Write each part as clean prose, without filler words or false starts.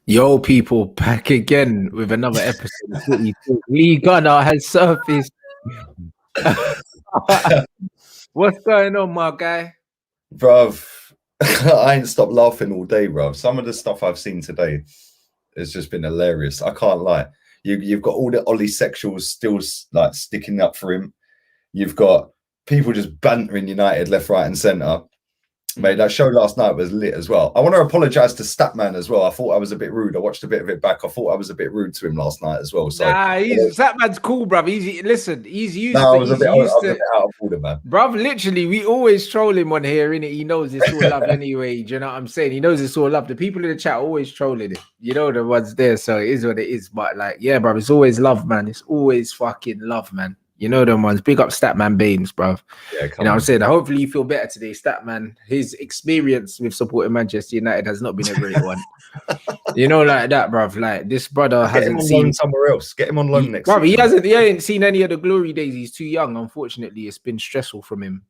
Yo, people, back again with another episode of FOOTY. Lee Gunner has surfaced. What's going on, my guy? Bruv, I ain't stopped laughing all day, bruv. Some of the stuff I've seen today has just been hilarious. I can't lie. You've got all the Ollie sexuals still like sticking up for him. You've got people just bantering United left, right, and centre. Mate, that show last night was lit as well. I want to apologise to Statman as well. I thought I was a bit rude. I watched a bit of it back. I thought I was a bit rude to him last night as well. So nah, Statman's cool, bruv. He's used no, to. I was a bit out of order, man. Bruv, literally, we always troll him on here, innit? He knows it's all love anyway. Do you know what I'm saying? He knows it's all love. The people in the chat are always trolling it. You know the ones there, so it is what it is. But like, yeah, bruv, it's always love, man. It's always fucking love, man. You know them ones. Big up Statman Baines, bruv. Yeah, you know what I'm saying? Hopefully you feel better today, Statman. His experience with supporting Manchester United has not been a great one. You know, like that, bruv. Like this brother hasn't seen somewhere else. Get him on loan next. Bruv, he ain't seen any of the glory days. He's too young. Unfortunately, it's been stressful from him.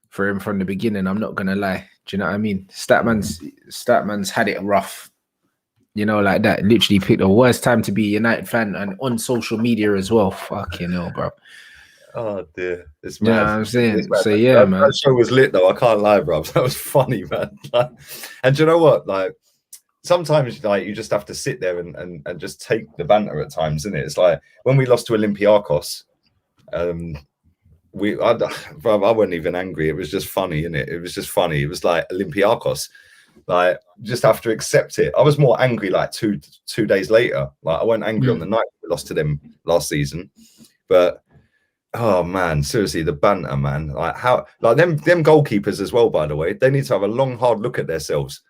For him from the beginning. I'm not gonna lie. Do you know what I mean? Statman's had it rough. You know, like that. Literally picked the worst time to be a United fan and on social media as well. Fucking hell, bro. Oh dear, it's mad. You know what I'm saying? So yeah, man. That show was lit though. I can't lie, bro. That was funny, man. Like, and do you know what? Like sometimes, like you just have to sit there and just take the banter at times, isn't it? It's like when we lost to Olympiacos. I wasn't even angry. It was just funny, innit? It was just funny. It was like Olympiacos. Like, just have to accept it. I was more angry like two days later. Like, I wasn't angry on the night we lost to them last season. But oh man, seriously, the banter, man. Like how like them goalkeepers as well, by the way, they need to have a long, hard look at themselves.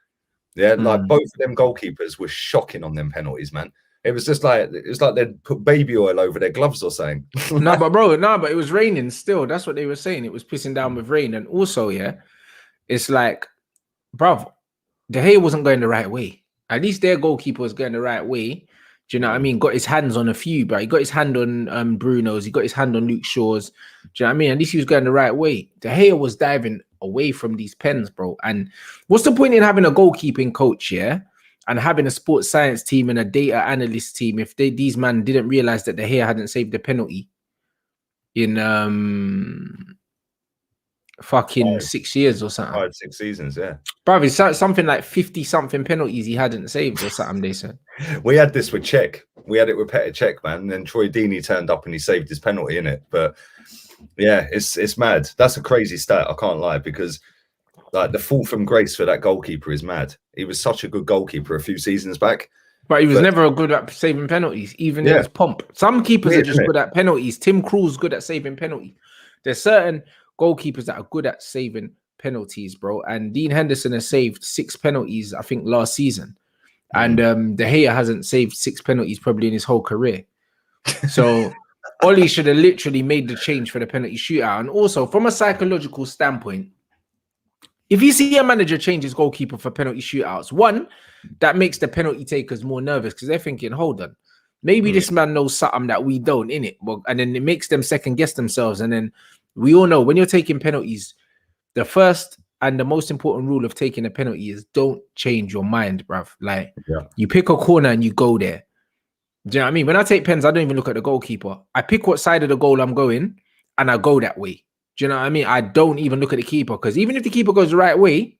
Yeah, like both of them goalkeepers were shocking on them penalties, man. It was just like they'd put baby oil over their gloves or something. but it was raining still. That's what they were saying. It was pissing down with rain. And also, yeah, it's like, bruv, De Gea wasn't going the right way. At least their goalkeeper was going the right way. Do you know what I mean? Got his hands on a few, but he got his hand on Bruno's. He got his hand on Luke Shaw's. Do you know what I mean? At least he was going the right way. De Gea was diving away from these pens, bro. And what's the point in having a goalkeeping coach, yeah? And having a sports science team and a data analyst team if these men didn't realize that De Gea hadn't saved the penalty in fucking 6 years or something. 5, 6 seasons, yeah. Bro, it's something like 50-something penalties he hadn't saved or something, they said. We had this with Czech. We had it with Petr Cech, man. And then Troy Deeney turned up and he saved his penalty in it. But yeah, it's mad. That's a crazy stat, I can't lie, because like the fall from grace for that goalkeeper is mad. He was such a good goalkeeper a few seasons back. But he was never good at saving penalties, even in his pomp. Some keepers are just good at penalties. Tim Krul's good at saving penalties. There's certain goalkeepers that are good at saving penalties, bro. And Dean Henderson has saved 6 penalties, I think, last season. And De Gea hasn't saved 6 penalties probably in his whole career. So Ollie should have literally made the change for the penalty shootout. And also, from a psychological standpoint, if you see a manager change his goalkeeper for penalty shootouts, one, that makes the penalty takers more nervous because they're thinking, hold on, maybe this man knows something that we don't, innit? Well, and then it makes them second guess themselves. And then we all know when you're taking penalties, the first and the most important rule of taking a penalty is don't change your mind, bruv. Like, you pick a corner and you go there. Do you know what I mean? When I take pens, I don't even look at the goalkeeper. I pick what side of the goal I'm going and I go that way. Do you know what I mean? I don't even look at the keeper because even if the keeper goes the right way,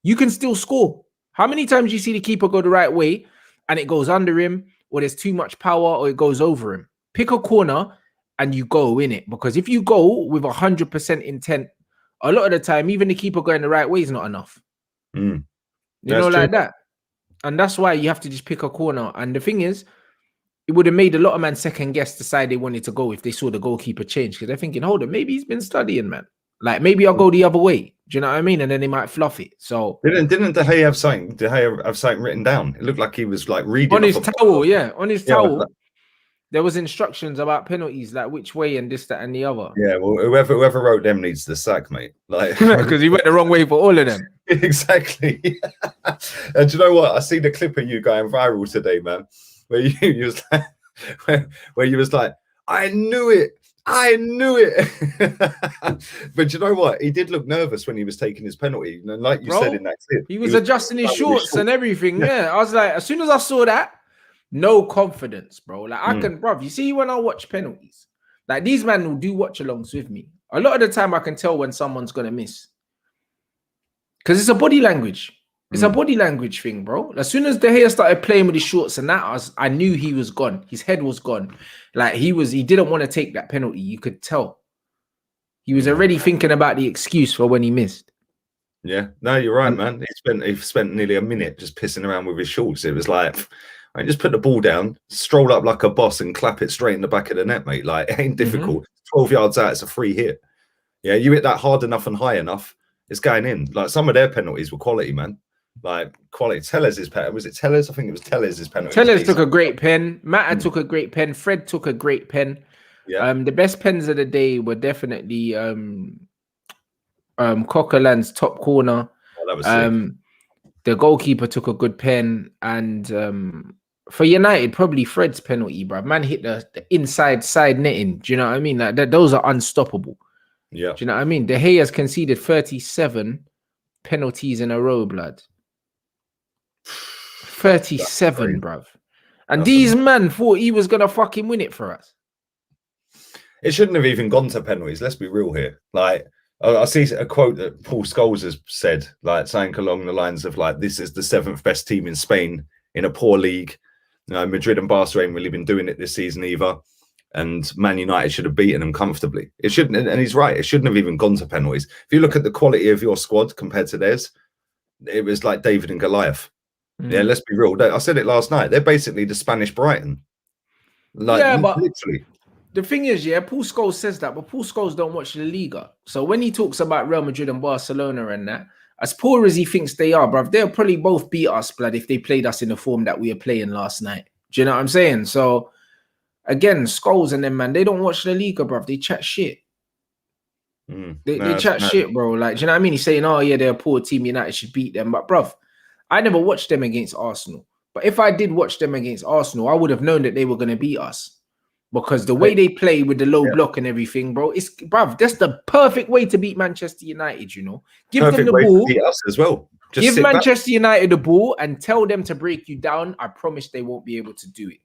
you can still score. How many times do you see the keeper go the right way and it goes under him or there's too much power or it goes over him? Pick a corner and you go in it, because if you go with 100% intent, a lot of the time, even the keeper going the right way is not enough. You know, like that. And that's why you have to just pick a corner. And the thing is, it would have made a lot of men second guess the side they wanted to go if they saw the goalkeeper change, because they're thinking, hold on, maybe he's been studying, man. Like, maybe I'll go the other way. Do you know what I mean? And then they might fluff it. So didn't De Gea have something? De Gea have something written down? It looked like he was like reading on his towel. Yeah, on his towel. There was instructions about penalties, like which way and this, that, and the other. Yeah, well, whoever wrote them needs the sack, mate. Like, because he went the wrong way for all of them. Exactly. And do you know what? I see the clip of you going viral today, man. Where you was like, where you was like, I knew it. I knew it. But you know what? He did look nervous when he was taking his penalty. And like you said in that clip, he was adjusting his shorts and everything. Yeah. I was like, as soon as I saw that, no confidence, bro. Like I can, bro. You see, when I watch penalties, like these men will do watch alongs with me. A lot of the time, I can tell when someone's gonna miss because it's a body language. It's a body language thing, bro. As soon as De Gea started playing with his shorts and that, I knew he was gone. His head was gone. Like he didn't want to take that penalty. You could tell. He was already thinking about the excuse for when he missed. Yeah, no, you're right, man. He spent nearly a minute just pissing around with his shorts. It was like, I just put the ball down, stroll up like a boss, and clap it straight in the back of the net, mate. Like it ain't difficult. 12 yards out, it's a free hit. Yeah, you hit that hard enough and high enough, it's going in. Like some of their penalties were quality, man. Like quality. Tellers' penalty. Was it Tellers? I think it was Tellers' penalty. Tellers took a great pen. Mata took a great pen. Fred took a great pen. Yeah. The best pens of the day were definitely Coquelin's top corner. Oh, that was sick. The goalkeeper took a good pen, and for United, probably Fred's penalty, bro. Man hit the inside side netting. Do you know what I mean? Like those are unstoppable. Yeah. Do you know what I mean? De Gea has conceded 37 penalties in a row, blood. 37, bruv. And these men thought he was gonna fucking win it for us. It shouldn't have even gone to penalties. Let's be real here. Like I see a quote that Paul Scholes has said, like saying along the lines of like, "This is the 7th best team in Spain in a poor league. You know, Madrid and Barca ain't really been doing it this season either, and Man United should have beaten them comfortably." It shouldn't, and he's right. It shouldn't have even gone to penalties. If you look at the quality of your squad compared to theirs, it was like David and Goliath. Yeah, let's be real. I said it last night. They're basically the Spanish Brighton. Like, yeah, but literally. The thing is, yeah, Paul Scholes says that, but Paul Scholes don't watch La Liga. So when he talks about Real Madrid and Barcelona and that, as poor as he thinks they are, bruv, they'll probably both beat us, blood, if they played us in the form that we were playing last night. Do you know what I'm saying? So, again, Scholes and them, man, they don't watch La Liga, bruv. They chat shit. They chat shit, bro. Like, do you know what I mean? He's saying, oh, yeah, they're a poor team. United should beat them. But, bruv, I never watched them against Arsenal. But if I did watch them against Arsenal, I would have known that they were going to beat us. Because the way they play with the low block and everything, bro, that's the perfect way to beat Manchester United, you know. Give them the ball. To beat us as well. Give Manchester United the ball and tell them to break you down. I promise they won't be able to do it.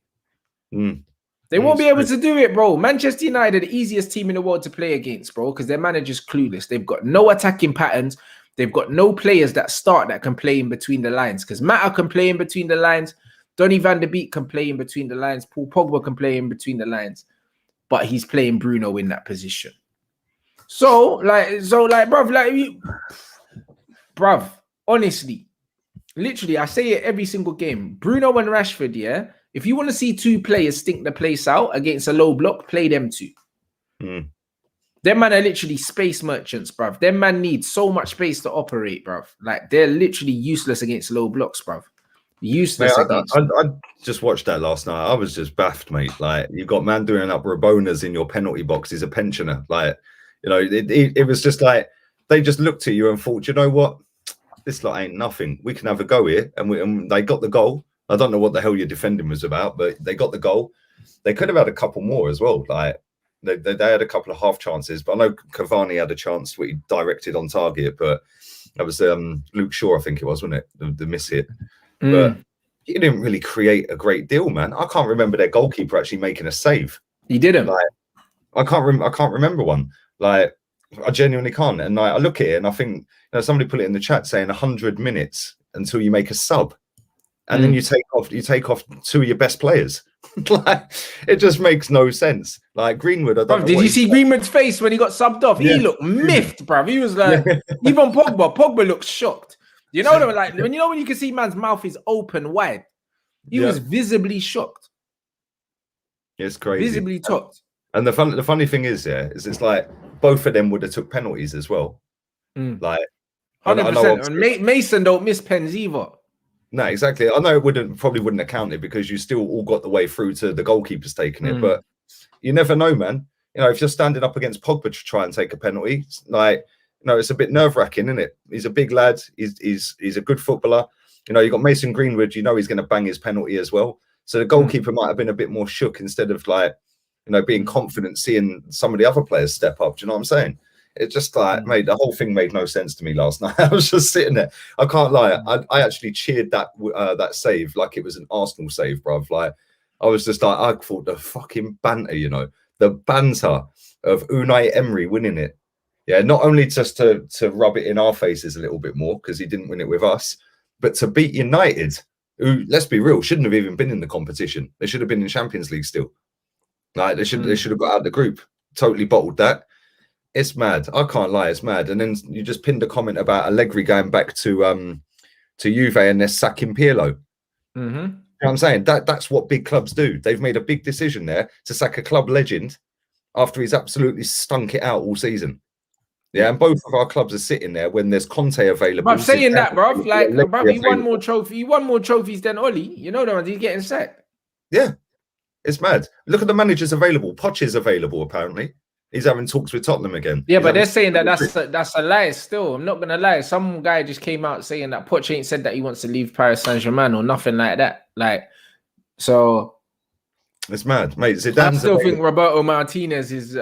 They won't be able to do it, bro. Manchester United are the easiest team in the world to play against, bro, because their manager's clueless. They've got no attacking patterns. They've got no players that can play in between the lines, because Mata can play in between the lines. Donny van der Beek can play in between the lines. Paul Pogba can play in between the lines. But he's playing Bruno in that position. So, bruv, honestly, literally, I say it every single game. Bruno and Rashford, yeah? If you want to see two players stink the place out against a low block, play them two. Them man are literally space merchants, bruv. Them man need so much space to operate, bruv. Like, they're literally useless against low blocks, bruv. Useless. Mate, I just watched that last night. I was just baffed, mate. Like, you've got man doing up Rabonas in your penalty box. He's a pensioner. Like, you know, it was just like they just looked at you and thought, you know what, this lot ain't nothing. We can have a go here, and they got the goal. I don't know what the hell your defending was about, but they got the goal. They could have had a couple more as well. Like they had a couple of half chances, but I know Cavani had a chance where he directed on target, but that was Luke Shaw, I think it was, wasn't it? The miss hit. But he didn't really create a great deal, man. I can't remember their goalkeeper actually making a save. He didn't. Like, I can't remember one. Like, I genuinely can't. And I look at it and I think, you know, somebody put it in the chat saying 100 minutes until you make a sub, and then you take off two of your best players. Like, it just makes no sense. Like Greenwood, I don't know. Did you see Greenwood's face when he got subbed off? Yeah. He looked miffed, bruv. He was like, even Pogba looked shocked. You know, like when you can see man's mouth is open wide, he was visibly shocked. It's crazy, visibly shocked. And the funny thing is, is it's like both of them would have took penalties as well. Like 100%. And Mason don't miss pens either. No, exactly. I know it probably wouldn't have counted because you still all got the way through to the goalkeepers taking it, but you never know, man. You know, if you're standing up against Pogba to try and take a penalty, like. No, it's a bit nerve-wracking, isn't it? He's a big lad. He's a good footballer. You know, you got Mason Greenwood. You know he's going to bang his penalty as well. So the goalkeeper might have been a bit more shook instead of like you know, being confident, seeing some of the other players step up. Do you know what I'm saying? It just like made the whole thing made no sense to me last night. I was just sitting there. I can't lie. I actually cheered that that save like it was an Arsenal save, bruv. Like I was just like, I thought the fucking banter, you know, the banter of Unai Emery winning it. Yeah, not only just to rub it in our faces a little bit more because he didn't win it with us, but to beat United, who, let's be real, shouldn't have even been in the competition. They should have been in Champions League still. Like they should have got out of the group. Totally bottled that. It's mad. I can't lie. It's mad. And then you just pinned a comment about Allegri going back to Juve and they're sacking Pirlo. You know what I'm saying? That's what big clubs do. They've made a big decision there to sack a club legend after he's absolutely stunk it out all season. Yeah, and both of our clubs are sitting there when there's Conte available. I'm saying that, bruv. Like, bruv, he won more trophies. He won more trophies than Oli. You know that he's getting sacked. Yeah, it's mad. Look at the managers available. Poch is available apparently. He's having talks with Tottenham again. Yeah, but they're saying that that's a lie still. I'm not going to lie. Some guy just came out saying that Poch ain't said that he wants to leave Paris Saint-Germain or nothing like that. Like, so... It's mad, mate. Zidane's I still think Roberto Martinez is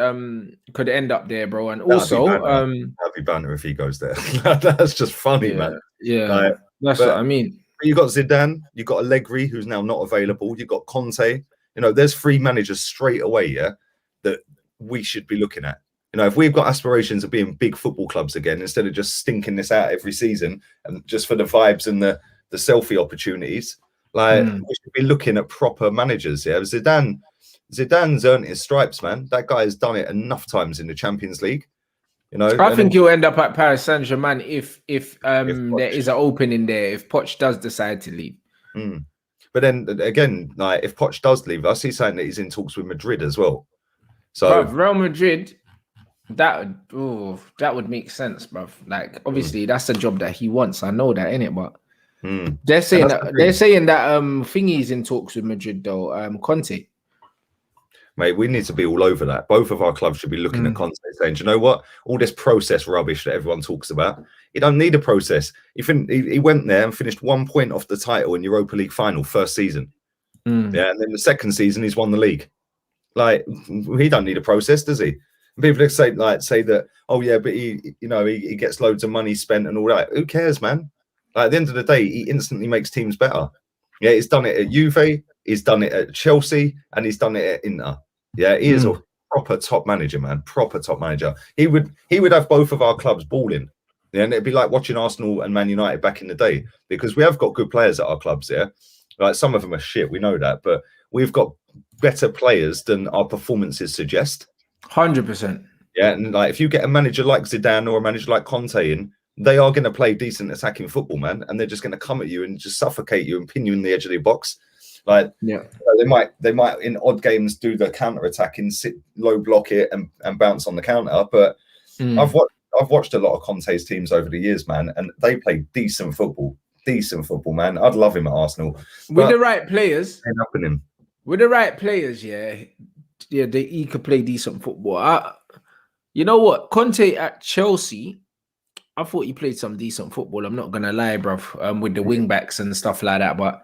could end up there, bro. And also... That'd be banter if he goes there. That's just funny, man. Yeah, like, that's what I mean. You got Zidane, you got Allegri, who's now not available. You got Conte. You know, there's 3 managers straight away, yeah, that we should be looking at. You know, if we've got aspirations of being big football clubs again, instead of just stinking this out every season and just for the vibes and the selfie opportunities, like we should be looking at proper managers. Yeah, Zidane's earned his stripes, man. That guy has done it enough times in the Champions League. You know, I think he'll end up at Paris Saint-Germain if there is an opening there. If Poch does decide to leave. But then again, like if Poch does leave us, he's saying that he's in talks with Madrid as well. So Real Madrid, that would make sense, bruv. Like obviously that's a job that he wants. I know that, innit? But they're saying that Thingy's in talks with Madrid though. Conte. Mate, we need to be all over that. Both of our clubs should be looking at Conte saying, do you know what? All this process rubbish that everyone talks about, you don't need a process. He went there and finished 1 point off the title in Europa League final first season. Yeah, and then the second season he's won the league. Like he don't need a process, does he? People say that, oh yeah, but he gets loads of money spent and all that. Who cares, man? Like, at the end of the day, he instantly makes teams better. Yeah, he's done it at Juve, he's done it at Chelsea, and he's done it at Inter. Yeah, he is a proper top manager, man. Proper top manager. He would have both of our clubs balling. Yeah, and it'd be like watching Arsenal and Man United back in the day, because we have got good players at our clubs. Yeah, like some of them are shit, we know that, but we've got better players than our performances suggest. 100%. Yeah, and like if you get a manager like Zidane or a manager like Conte in, they are going to play decent attacking football, man, and they're just going to come at you and just suffocate you and pin you in the edge of the box. Like, yeah, they might in odd games do the counter attacking, sit low block it and bounce on the counter. But I've watched a lot of Conte's teams over the years, man, and they play decent football, man. I'd love him at Arsenal with the right players. With the right players, yeah, he could play decent football. You know what, Conte at Chelsea, I thought he played some decent football. I'm not gonna lie, bro, with the wing backs and stuff like that. But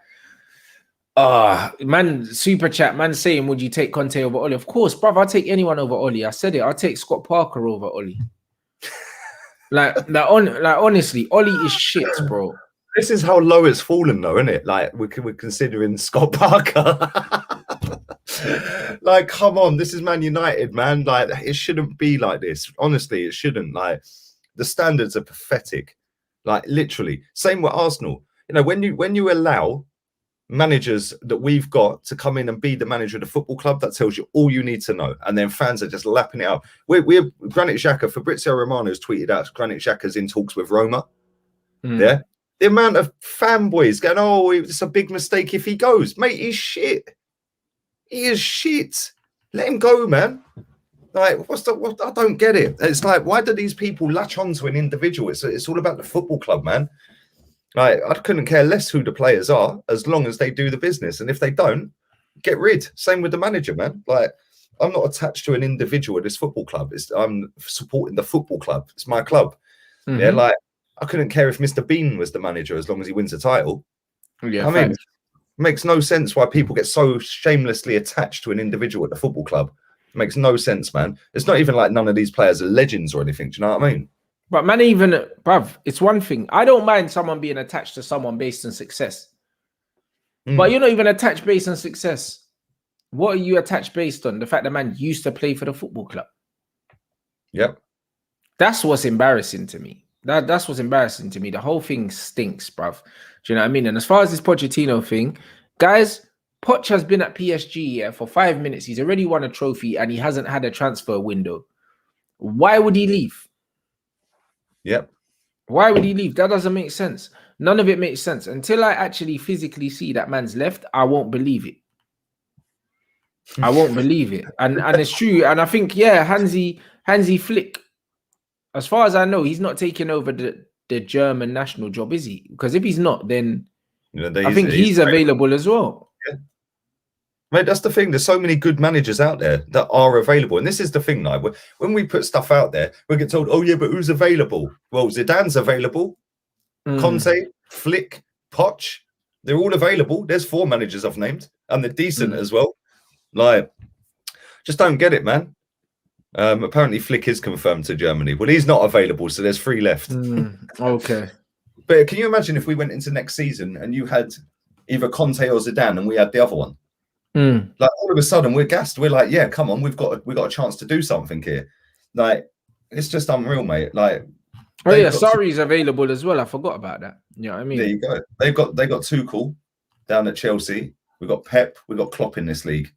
man, super chat, man saying, would you take Conte over Oli? Of course, bro. I'll take anyone over Oli. I said it. I'll take Scott Parker over Oli. Honestly, Oli is shit, bro. This is how low it's fallen, though, isn't it? Like we're considering Scott Parker. Like, come on, this is Man United, man. Like, it shouldn't be like this. Honestly, it shouldn't. Like, the standards are pathetic. Like, literally, same with Arsenal. You know, when you allow managers that we've got to come in and be the manager of the football club, that tells you all you need to know. And then fans are just lapping it up. We're Granit Xhaka, Fabrizio Romano's tweeted out Granit Xhaka's in talks with Roma. Yeah. The amount of fanboys going, oh, it's a big mistake if he goes. Mate, he's shit. He is shit. Let him go, man. Like, what? I don't get it. It's like, why do these people latch on to an individual? It's all about the football club, man. Like, I couldn't care less who the players are as long as they do the business. And if they don't, get rid. Same with the manager, man. Like, I'm not attached to an individual at this football club. I'm supporting the football club. It's my club. Yeah, like, I couldn't care if Mr. Bean was the manager as long as he wins a title. Yeah, I mean, it makes no sense why people get so shamelessly attached to an individual at the football club. Makes no sense, man. It's not even like none of these players are legends or anything. Do you know what I mean? But man, even, bruv, it's one thing. I don't mind someone being attached to someone based on success. But you're not even attached based on success. What are you attached based on? The fact that man used to play for the football club. Yep. That's what's embarrassing to me. That's what's embarrassing to me. The whole thing stinks, bruv. Do you know what I mean? And as far as this Pochettino thing, guys, Poch has been at PSG for 5 minutes. He's already won a trophy and he hasn't had a transfer window. Why would he leave? Yep. Why would he leave? That doesn't make sense. None of it makes sense. Until I actually physically see that man's left, I won't believe it. I won't believe it. And it's true. And I think, yeah, Hansi Flick, as far as I know, he's not taking over the German national job, is he? Because if he's not, then I think he's available as well. Yeah. Mate, that's the thing. There's so many good managers out there that are available. And this is the thing, like, when we put stuff out there, we get told, oh, yeah, but who's available? Well, Zidane's available. Conte, Flick, Poch, they're all available. There's 4 managers I've named, and they're decent as well. Like, just don't get it, man. Apparently, Flick is confirmed to Germany. Well, he's not available, so there's 3 left. Okay. But can you imagine if we went into next season and you had either Conte or Zidane and we had the other one? Like, all of a sudden, we're gassed. We're like, yeah, come on, we've got a chance to do something here. Like, it's just unreal, mate. Like, oh yeah, Sarri's available as well. I forgot about that. You know what I mean? There you go. They got Tuchel down at Chelsea. We've got Pep. We've got Klopp in this league.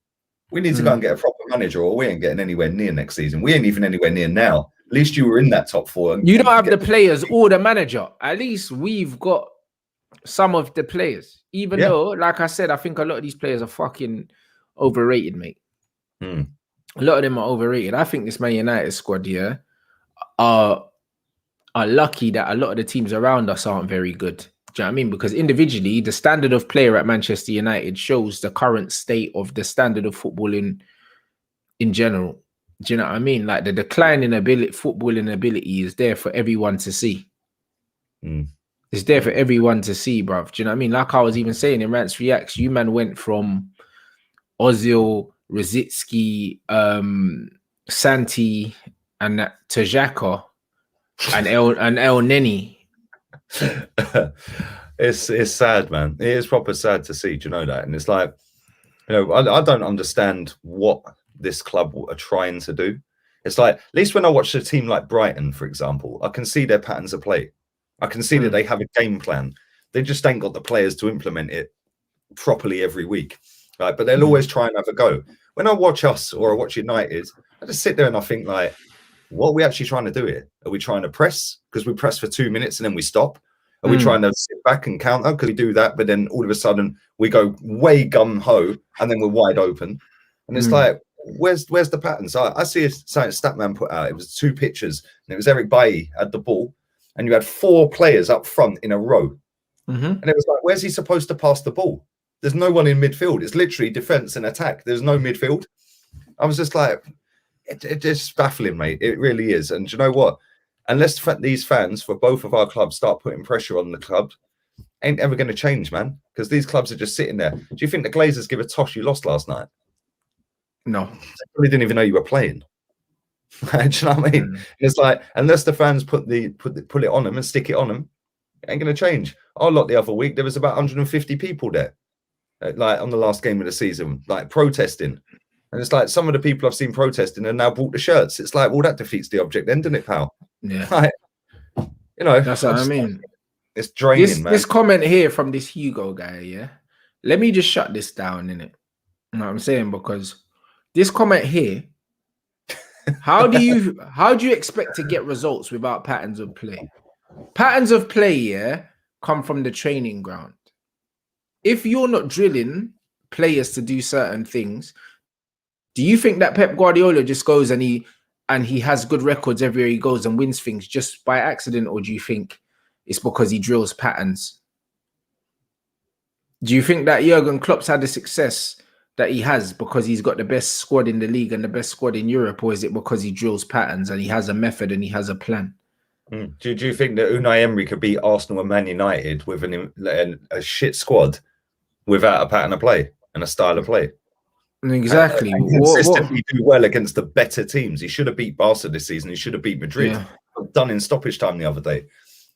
We need to go and get a proper manager, or we ain't getting anywhere near next season. We ain't even anywhere near now. At least you were in that top 4. You don't have the players or the manager. At least we've got some of the players. Even though, like I said, I think a lot of these players are fucking overrated, mate. A lot of them are overrated. I think this Man United squad here are lucky that a lot of the teams around us aren't very good. Do you know what I mean? Because individually, the standard of player at Manchester United shows the current state of the standard of football in general. Do you know what I mean? Like, the decline in footballing ability is there for everyone to see. It's there for everyone to see, bruv. Do you know what I mean? Like I was even saying in Rants Reacts, you man went from Ozil, Rosicki, Santi, and to Xhaka and El Neni. It's sad, man. It is proper sad to see. Do you know that? And it's like, you know, I don't understand what this club are trying to do. It's like, at least when I watch a team like Brighton, for example, I can see their patterns of play. I can see that they have a game plan. They just ain't got the players to implement it properly every week, right? But they'll always try and have a go. When I watch us or I watch United, I just sit there and I think, like, what are we actually trying to do here? Are we trying to press? Because we press for 2 minutes and then we stop. Are we trying to sit back and counter? Because we do that, but then all of a sudden we go way gung-ho and then we're wide open. And it's like, where's the pattern? So I see something Statman put out. It was 2 pictures and it was Eric Bailly had the ball and you had 4 players up front in a row. And it was like, where's he supposed to pass the ball? There's no one in midfield. It's literally defense and attack. There's no midfield. I was just like, it's just baffling, mate. It really is. And do you know what? Unless these fans for both of our clubs start putting pressure on the club, ain't ever going to change, man. Because these clubs are just sitting there. Do you think the Glazers give a toss you lost last night? No. They probably didn't even know you were playing. Do you know what I mean? It's like, unless the fans put it on them and stick it on them, it ain't going to change. Our lot the other week, there was about 150 people there, like on the last game of the season, like protesting. And it's like, some of the people I've seen protesting and now bought the shirts. It's like, well, that defeats the object then, doesn't it, pal? Yeah. Like, you know, that's what I mean. It's draining, man. This comment here from this Hugo guy, yeah. Let me just shut this down, innit? You know what I'm saying? Because this comment here, how do you expect to get results without patterns of play? Patterns of play, yeah, come from the training ground. If you're not drilling players to do certain things, do you think that Pep Guardiola just goes and he has good records everywhere he goes and wins things just by accident, or do you think it's because he drills patterns? Do you think that Jurgen Klopp's had the success that he has because he's got the best squad in the league and the best squad in Europe, or is it because he drills patterns and he has a method and he has a plan? Do you think that Unai Emery could beat Arsenal and Man United with a shit squad without a pattern of play and a style of play? Exactly. And consistently do well against the better teams. He should have beat Barca this season. He should have beat Madrid. Yeah. Done in stoppage time the other day.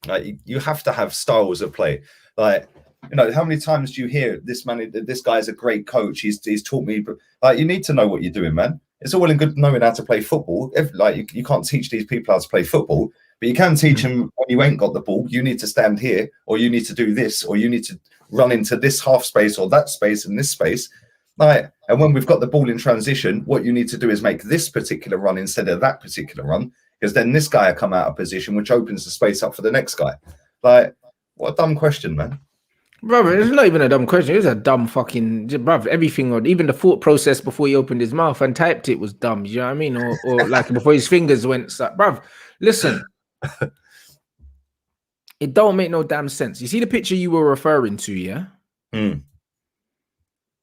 Like, you have to have styles of play. Like, you know, how many times do you hear this man? This guy's a great coach. He's taught me. Like, you need to know what you're doing, man. It's all well and good knowing how to play football. You can't teach these people how to play football, but you can teach them when you ain't got the ball. You need to stand here, or you need to do this, or you need to run into this half space or that space and this space. Like, and when we've got the ball in transition, what you need to do is make this particular run instead of that particular run, because then this guy will come out of position, which opens the space up for the next guy. Like, what a dumb question, man. Brother, it's not even a dumb question. It's a dumb fucking, brother. Everything, or even the thought process before he opened his mouth and typed it was dumb. You know what I mean? Or like before his fingers went, bruv. Listen, it don't make no damn sense. You see the picture you were referring to, yeah?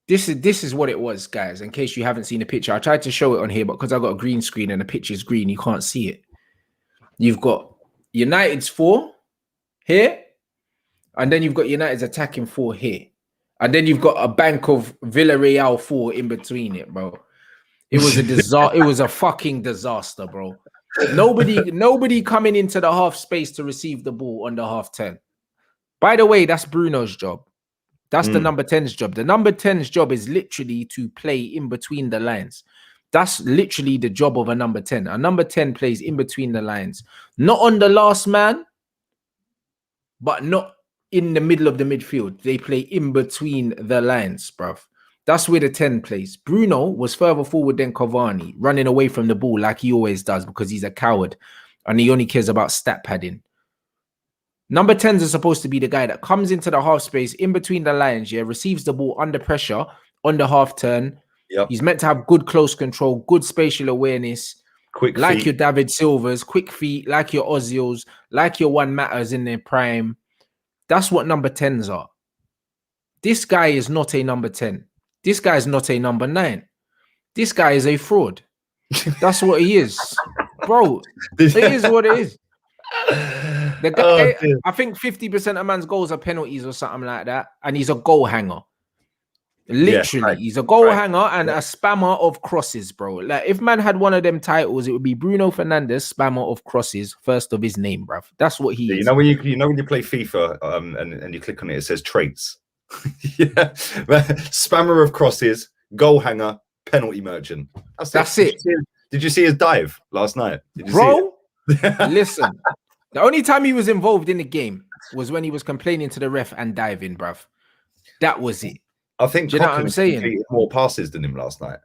This is what it was, guys. In case you haven't seen the picture, I tried to show it on here, but because I got a green screen and the picture's green, you can't see it. You've got United's 4 here. And then you've got United's attacking 4 here. And then you've got a bank of Villarreal 4 in between it, bro. It was a disaster. It was a fucking disaster, bro. Nobody coming into the half space to receive the ball on the half 10. By the way, that's Bruno's job. That's the number 10's job. The number 10's job is literally to play in between the lines. That's literally the job of a number 10. A number 10 plays in between the lines. Not on the last man, but not in the middle of the midfield. They play in between the lines, bruv. That's where the 10 plays. Bruno was further forward than Cavani, running away from the ball like he always does because he's a coward and he only cares about stat padding. Number 10s are supposed to be the guy that comes into the half space in between the lines, yeah, receives the ball under pressure on the half turn. Yep. He's meant to have good close control, good spatial awareness, quick like feet. Your David Silvers, quick feet, like your Ozils, like your Juan Matters in their prime. That's what number 10s are. This guy is not a number 10. This guy is not a number 9. This guy is a fraud. That's what he is. Bro, it is what it is. The guy, I think 50% of man's goals are penalties or something like that. And he's a goal hanger. Literally, he's a goal hanger and a spammer of crosses, bro. Like, if man had one of them titles, it would be Bruno Fernandes, spammer of crosses, first of his name, bruv. That's what he is. You know when you play FIFA and you click on it, it says traits. Yeah, spammer of crosses, goal hanger, penalty merchant. That's it. Did you see his dive last night? Bro, listen. The only time he was involved in the game was when he was complaining to the ref and diving, bruv. That was it. I think do you know what I'm saying? More passes than him last night,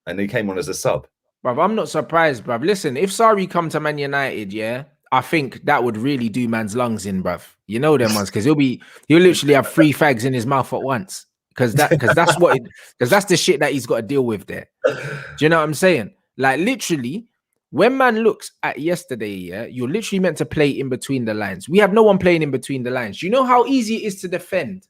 and he came on as a sub. Bruv, I'm not surprised, bruv. Listen, if Sarri come to Man United, yeah, I think that would really do man's lungs in, bruv. You know them ones, because he'll literally have 3 fags in his mouth at once, because that's the shit that he's got to deal with there. Do you know what I'm saying? Like, literally, when man looks at yesterday, yeah, you're literally meant to play in between the lines. We have no one playing in between the lines. You know how easy it is to defend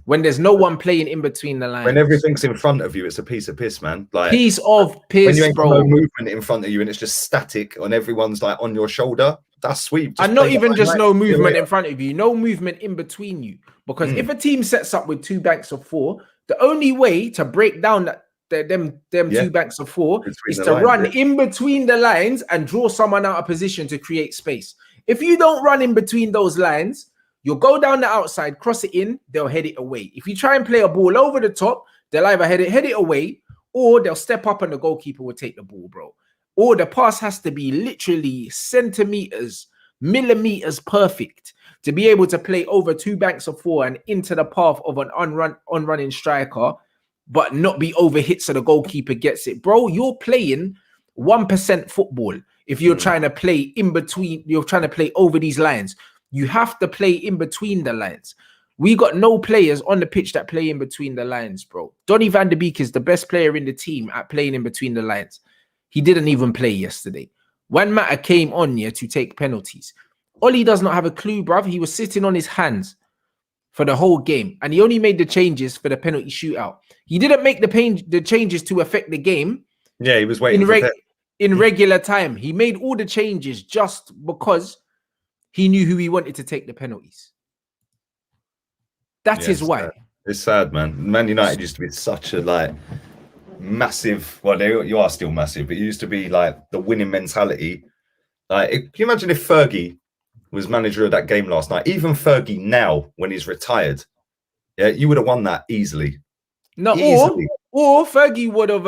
when there's no one playing in between the lines. When everything's in front of you, it's a piece of piss, man. Like, piece of piss, when you ain't got no movement in front of you and it's just static and everyone's like on your shoulder. That's sweet. And not even just no movement in front of you, no movement in between you. Because if a team sets up with 2 banks of 4, the only way to break down them 2 banks of 4 is to run in between the lines and draw someone out of position to create space. If you don't run in between those lines, you'll go down the outside, cross it in, they'll head it away. If you try and play a ball over the top, they'll either head it away, or they'll step up and the goalkeeper will take the ball, bro. Or the pass has to be literally centimeters, millimeters perfect to be able to play over 2 banks of 4 and into the path of an on-running striker, but not be overhit so the goalkeeper gets it. Bro, you're playing 1% football if you're trying to play in between, you're trying to play over these lines. You have to play in between the lines. We got no players on the pitch that play in between the lines, bro. Donny van de Beek is the best player in the team at playing in between the lines. He didn't even play yesterday. Juan Mata came on here to take penalties. Oli does not have a clue, bruv. He was sitting on his hands for the whole game, and he only made the changes for the penalty shootout. He didn't make the changes to affect the game. Yeah, he was waiting in regular time. He made all the changes just because he knew who he wanted to take the penalties. That is why. It's sad, man. Man United used to be such a massive. Well, you are still massive, but it used to be like the winning mentality. Like, can you imagine if Fergie was manager of that game last night? Even Fergie now, when he's retired, yeah, you would have won that easily. No, easily. Or Fergie would have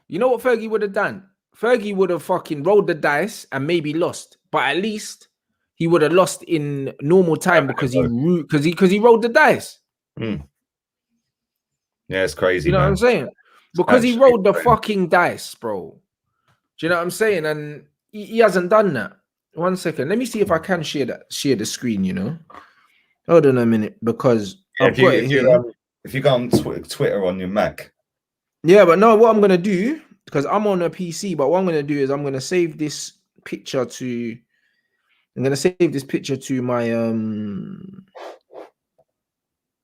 you know what Fergie would have done? Fergie would have fucking rolled the dice and maybe lost, but at least he would have lost in normal time because he rolled the dice. Mm. Yeah, it's crazy. You know man. what I'm saying? Because he rolled the fucking dice, bro. Do you know what I'm saying? And he hasn't done that. 1 second. Let me see if I can share the screen, you know. Hold on a minute, because if you go on Twitter on your Mac. Yeah, but no, what I'm gonna do, because I'm on a PC, but what I'm gonna do is I'm gonna save this picture to my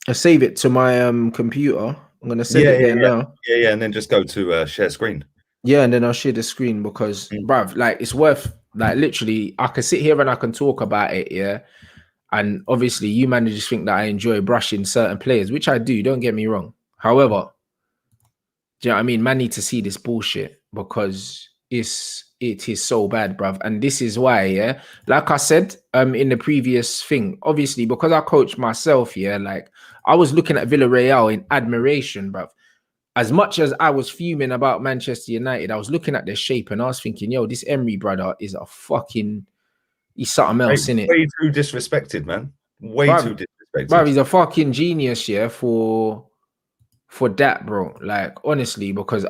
I save it to my computer. I'm gonna save it there now. Yeah, and then just go to share screen. Yeah, and then I'll share the screen because bruv, like it's worth, like literally I can sit here and I can talk about it, yeah. And obviously you managers think that I enjoy brushing certain players, which I do, don't get me wrong. However, do you know what I mean? Man need to see this bullshit because it is so bad, bruv. And this is why, yeah, like I said in the previous thing, obviously because I coach myself, yeah, like I was looking at Villarreal in admiration, bruv. As much as I was fuming about Manchester United, I was looking at their shape and I was thinking, yo, this Emery brother is a fucking, he's something else, innit? Way too disrespected, man. Way too disrespected. Bruv, he's a fucking genius, yeah, for that, bro. Like, honestly, because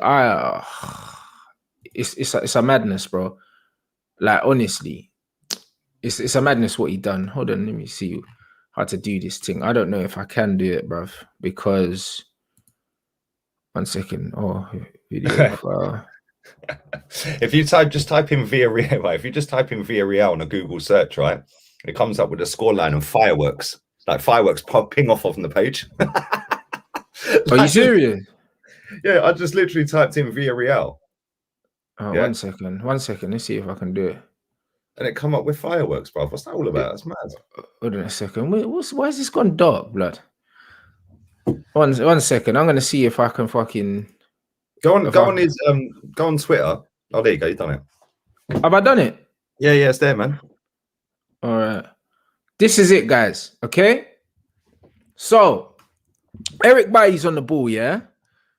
it's a madness, bro. Like, honestly, it's a madness what he done. Hold on, let me see how to do this thing. I don't know if I can do it, bruv, because 1 second. Oh, video file. If you just type in Villarreal, right? If you just type in Villarreal on a Google search, right, it comes up with a scoreline and fireworks, like fireworks ping off on the page. Are you serious? Yeah, I just literally typed in Villarreal. Oh, yeah. 1 second. 1 second. Let's see if I can do it. And it come up with fireworks, bro. What's that all about? That's mad. Hold on a second. Wait, why is this gone dark, blood? 1 second. I'm gonna see if I can fucking go on Twitter. Oh, there you go. You've done it. Have I done it? Yeah, it's there, man. All right. This is it, guys. Okay. So Eric Bailly's on the ball, yeah.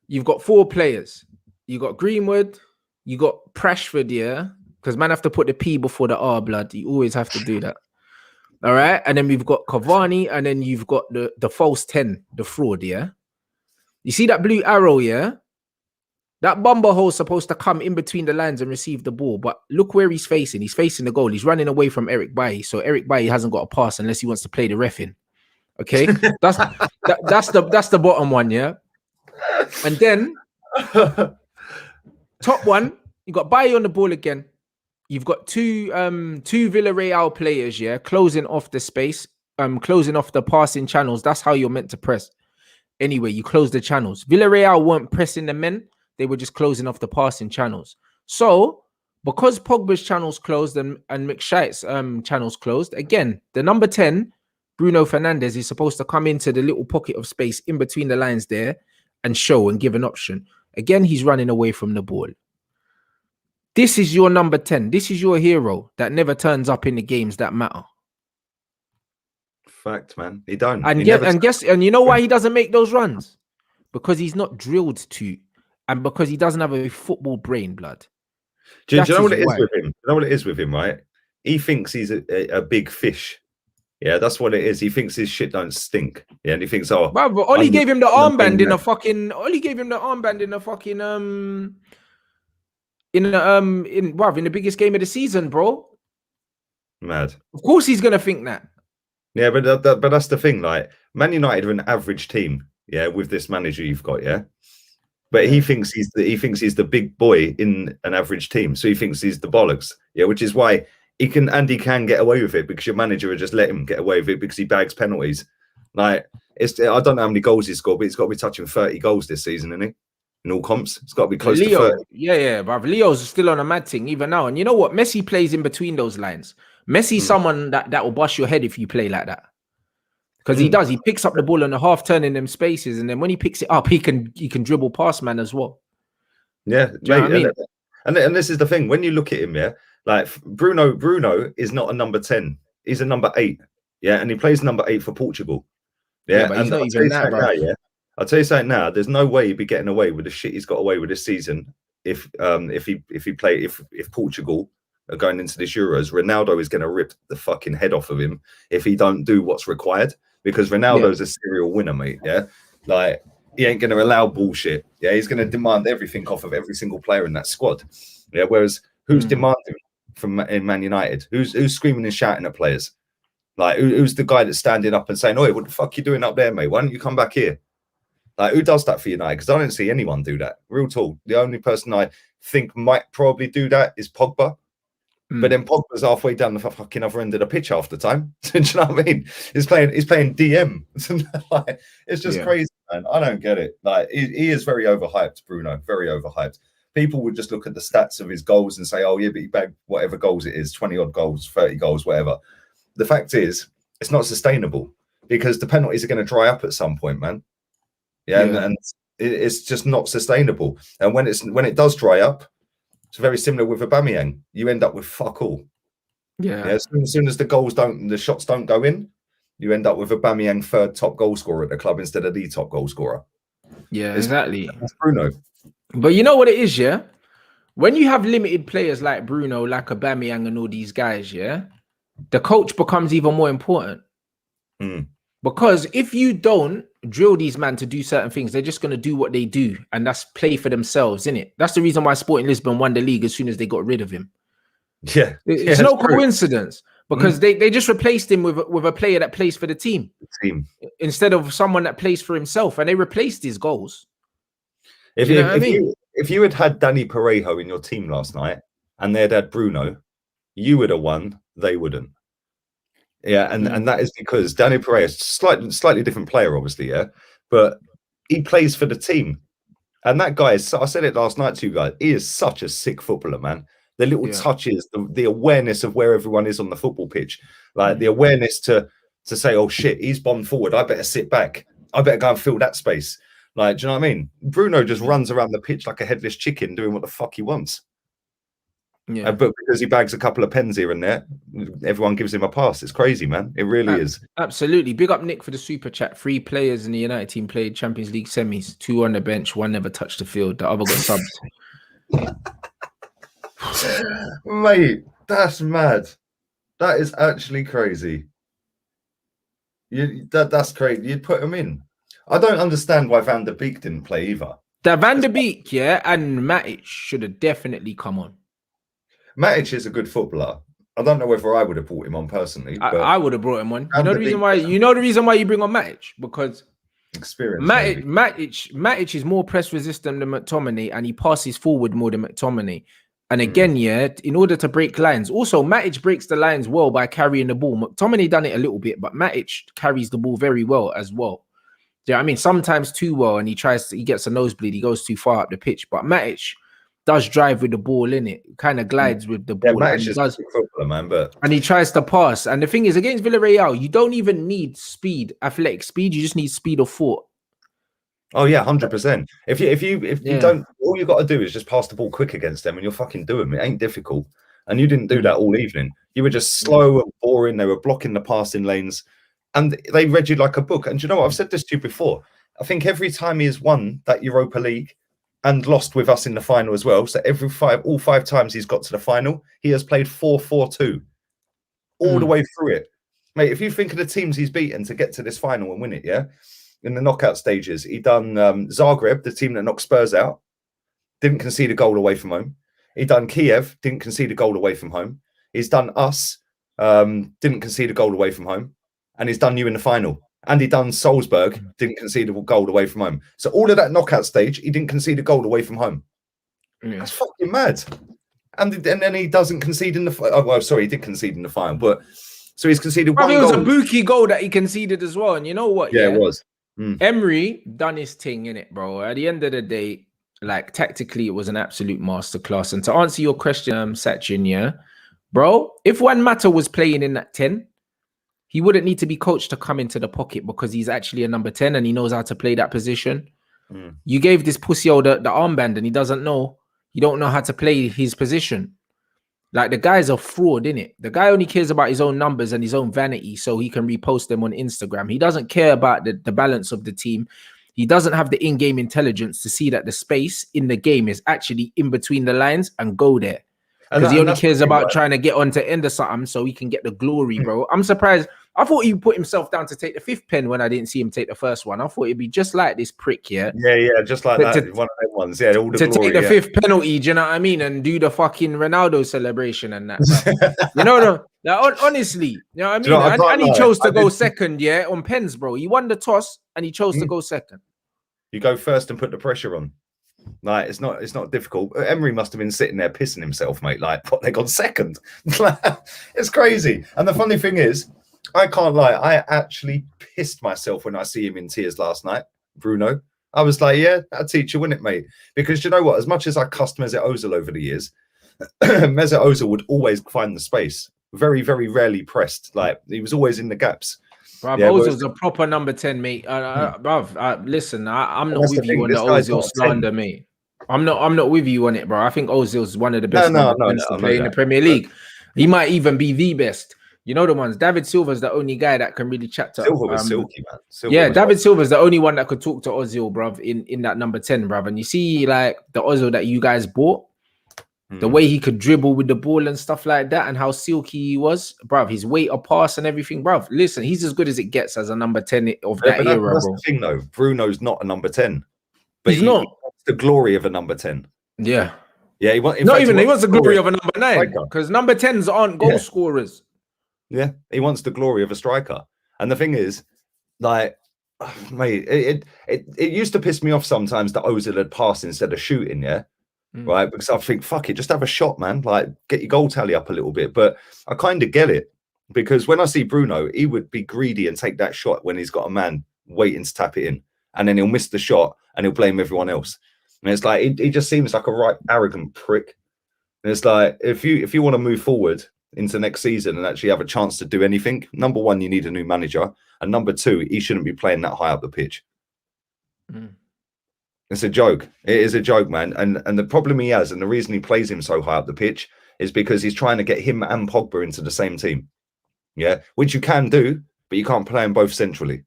You've got 4 players. You got Greenwood. You got Prashford, yeah. Because man have to put the P before the R, blood. You always have to do that. All right. And then we've got Cavani, and then you've got the false 10, the fraud, yeah. You see that blue arrow, yeah? That bumper hole is supposed to come in between the lines and receive the ball. But look where he's facing. He's facing the goal. He's running away from Eric Bailly. So Eric Bailly hasn't got a pass unless he wants to play the ref in. Okay. That's the bottom one, yeah. And then top one, you got Bailly on the ball again. You've got two Villarreal players, yeah, closing off the space, closing off the passing channels. That's how you're meant to press. Anyway, you close the channels. Villarreal weren't pressing the men. They were just closing off the passing channels. So, because Pogba's channels closed and McShite's channels closed, again, the number 10, Bruno Fernandes, is supposed to come into the little pocket of space in between the lines there and show and give an option. Again, he's running away from the ball. This is your number 10. This is your hero that never turns up in the games that matter. Fact, man. He don't. And you know why he doesn't make those runs? Because he's not drilled to, and because he doesn't have a football brain, blood. Do you know what it is with him? You know what it is with him, right? He thinks he's a big fish. Yeah, that's what it is. He thinks his shit don't stink. Yeah, and he thinks, oh, but Ollie gave him the armband in a fucking. Ollie gave him the armband in a fucking in the biggest game of the season, bro. Mad. Of course he's gonna think that. Yeah, but that's the thing. Like, Man United are an average team. Yeah, with this manager you've got. Yeah, but he thinks he's the big boy in an average team. So he thinks he's the bollocks. Yeah, which is why he can get away with it, because your manager will just let him get away with it because he bags penalties. Like, I don't know how many goals he's scored, but he's got to be touching 30 goals this season, isn't he? In all comps, it's got to be close to 30. Yeah, but Leo's still on a mad thing even now. And you know what? Messi plays in between those lines. Messi's someone that will bust your head if you play like that. Because he does. He picks up the ball on the half turn in them spaces, and then when he picks it up, he can dribble past man as well. Yeah, you know what I mean? And this is the thing. When you look at him, yeah, like Bruno is not a number 10. He's a number 8. Yeah, and he plays number 8 for Portugal. Yeah, but and he's not even that, bro. yeah, I'll tell you something now. There's no way he'd be getting away with the shit he's got away with this season if Portugal are going into this Euros. Ronaldo is going to rip the fucking head off of him if he don't do what's required, because Ronaldo's a serial winner, mate. Yeah, like he ain't going to allow bullshit. Yeah, he's going to demand everything off of every single player in that squad. Yeah, whereas who's demanding from in Man United? Who's screaming and shouting at players? Like, who's the guy that's standing up and saying, "Oh, what the fuck you doing up there, mate? Why don't you come back here?" Like, who does that for United? Because I don't see anyone do that. Real talk. The only person I think might probably do that is Pogba. But then Pogba's halfway down the fucking other end of the pitch half the time. Do you know what I mean? He's playing DM. Like, it's just crazy, man. I don't get it. Like, he is very overhyped, Bruno. Very overhyped. People would just look at the stats of his goals and say, "Oh yeah, but he bagged whatever goals it is, 20 odd goals, 30 goals, whatever." The fact is, it's not sustainable, because the penalties are going to dry up at some point, man. Yeah. And it's just not sustainable. And when it does dry up, it's very similar with Aubameyang. You end up with fuck all. Yeah. As soon as the shots don't go in, you end up with Aubameyang third top goal scorer at the club instead of the top goal scorer. Yeah, exactly. That's Bruno. But you know what it is, yeah? When you have limited players like Bruno, like Aubameyang and all these guys, yeah, the coach becomes even more important. Because if you don't drill these men to do certain things, they're just going to do what they do, and that's play for themselves, innit? That's the reason why Sporting Lisbon won the league as soon as they got rid of him. Yeah, it's no coincidence, because they just replaced him with a player that plays for the team instead of someone that plays for himself, and they replaced his goals. If you had Danny Parejo in your team last night and they'd had Bruno, you would have won. They wouldn't. Yeah, and that is because Danny Parejo is slightly different player, obviously, yeah, but he plays for the team, and that guy is. I said it last night to you guys. He is such a sick footballer, man. The little touches, the awareness of where everyone is on the football pitch, like the awareness to say, "Oh shit, he's bombed forward. I better sit back. I better go and fill that space." Like, do you know what I mean? Bruno just runs around the pitch like a headless chicken, doing what the fuck he wants. Yeah, but because he bags a couple of pens here and there, everyone gives him a pass. It's crazy, man. It really is. Absolutely. Big up Nick for the super chat. 3 players in the United team played Champions League semis. 2 on the bench. 1 never touched the field. The other got subs. Mate, that's mad. That is actually crazy. That's crazy. You'd put him in. I don't understand why Van der Beek didn't play either. Van der Beek, yeah, and Matic should have definitely come on. Matic is a good footballer. I don't know whether I would have brought him on personally. But I would have brought him on. You know the reason why? You know the reason why you bring on Matic? Because experience. Matic is more press resistant than McTominay, and he passes forward more than McTominay. And again, yeah, in order to break lines. Also, Matic breaks the lines well by carrying the ball. McTominay done it a little bit, but Matic carries the ball very well as well. Yeah, I mean, sometimes too well, and he gets a nosebleed. He goes too far up the pitch, but Matic does drive with the ball in it, kind of glides with the ball. Yeah, Matic is a footballer, man, and he tries to pass. And the thing is, against Villarreal, you don't even need speed, athletic speed. You just need speed of thought. Oh yeah, 100%. If you don't, all you got to do is just pass the ball quick against them, and you'll fucking do them. It ain't difficult. And you didn't do that all evening. You were just slow and boring. They were blocking the passing lanes, and they read you like a book. And you know what? I've said this to you before. I think every time he has won that Europa League and lost with us in the final as well. So all 5 times he's got to the final, he has played 4-4-2 all the way through it. Mate, if you think of the teams he's beaten to get to this final and win it, yeah, in the knockout stages, he done Zagreb, the team that knocked Spurs out, didn't concede a goal away from home. He done Kiev, didn't concede a goal away from home. He's done us, didn't concede a goal away from home. And he's done you in the final. And he done Salzburg, didn't concede a goal away from home. So all of that knockout stage, he didn't concede a goal away from home. Yeah. That's fucking mad. And then he doesn't concede in the he did concede in the final, but so he's conceded one goal. It was a Buki goal that he conceded as well. And you know what? Yeah, it was. Emery done his thing in it, bro. At the end of the day, like tactically, it was an absolute masterclass. And to answer your question, Sachin, yeah, bro, if Juan Mata was playing in that 10, he wouldn't need to be coached to come into the pocket because he's actually a number 10 and he knows how to play that position. You gave this pussy the armband and he doesn't know. You don't know how to play his position. Like, the guy's a fraud, innit? The guy only cares about his own numbers and his own vanity so he can repost them on Instagram. He doesn't care about the balance of the team. He doesn't have the in-game intelligence to see that the space in the game is actually in between the lines and go there. Because he only cares about trying to get on to end of something so he can get the glory, bro. I'm surprised. I thought he put himself down to take the 5th pen when I didn't see him take the first one. I thought it'd be just like this prick, yeah? Yeah, just like that. One of them ones. Yeah, all the glory, take the 5th penalty, do you know what I mean? And do the fucking Ronaldo celebration and that. You know, honestly, you know what I mean? And he chose to go second, yeah, on pens, bro. He won the toss and he chose to go second. You go first and put the pressure on. Like, it's not difficult. Emery must have been sitting there pissing himself, mate. Like, what, they got second? It's crazy. And the funny thing is, I can't lie, I actually pissed myself when I see him in tears last night, Bruno. I was like, yeah, that'll teach you, wouldn't it, mate? Because you know what? As much as I cussed Mesut Ozil over the years, Mesut Ozil would always find the space. Very, very rarely pressed. Like, he was always in the gaps. Bruv, yeah, Ozil's a proper number 10, mate. Listen, I'm not with you on the Ozil slander, mate. I'm not with you on it, bro. I think Ozil's one of the best to play in the Premier League. He might even be the best. You know the ones. David Silva's the only guy that can really chat to. Silva was silky, man. David Silva's the only one that could talk to Ozil, bruv, in that number 10, bruv. And you see, like, the Ozil that you guys bought, the way he could dribble with the ball and stuff like that, and how silky he was, bruv, his weight of pass and everything, bruv. Listen, he's as good as it gets as a number 10 of that era, that's bro. The thing, though. Bruno's not a number 10. But he's not. He wants the glory of a number 10. Yeah. Yeah, he wants the glory of a number 9, because number 10s aren't goal scorers. Yeah, he wants the glory of a striker. And the thing is, like, mate, it used to piss me off sometimes that Ozil had passed instead of shooting, yeah? Right? Because I think, fuck it, just have a shot, man. Like, get your goal tally up a little bit. But I kind of get it. Because when I see Bruno, he would be greedy and take that shot when he's got a man waiting to tap it in. And then he'll miss the shot and he'll blame everyone else. And it's like, he just seems like a right arrogant prick. And it's like, if you want to move forward into next season and actually have a chance to do anything, number one, you need a new manager, and number two, he shouldn't be playing that high up the pitch. It's a joke. It is a joke, man. And the problem he has, and the reason he plays him so high up the pitch, is because he's trying to get him and Pogba into the same team. Yeah, which you can do, but you can't play them both centrally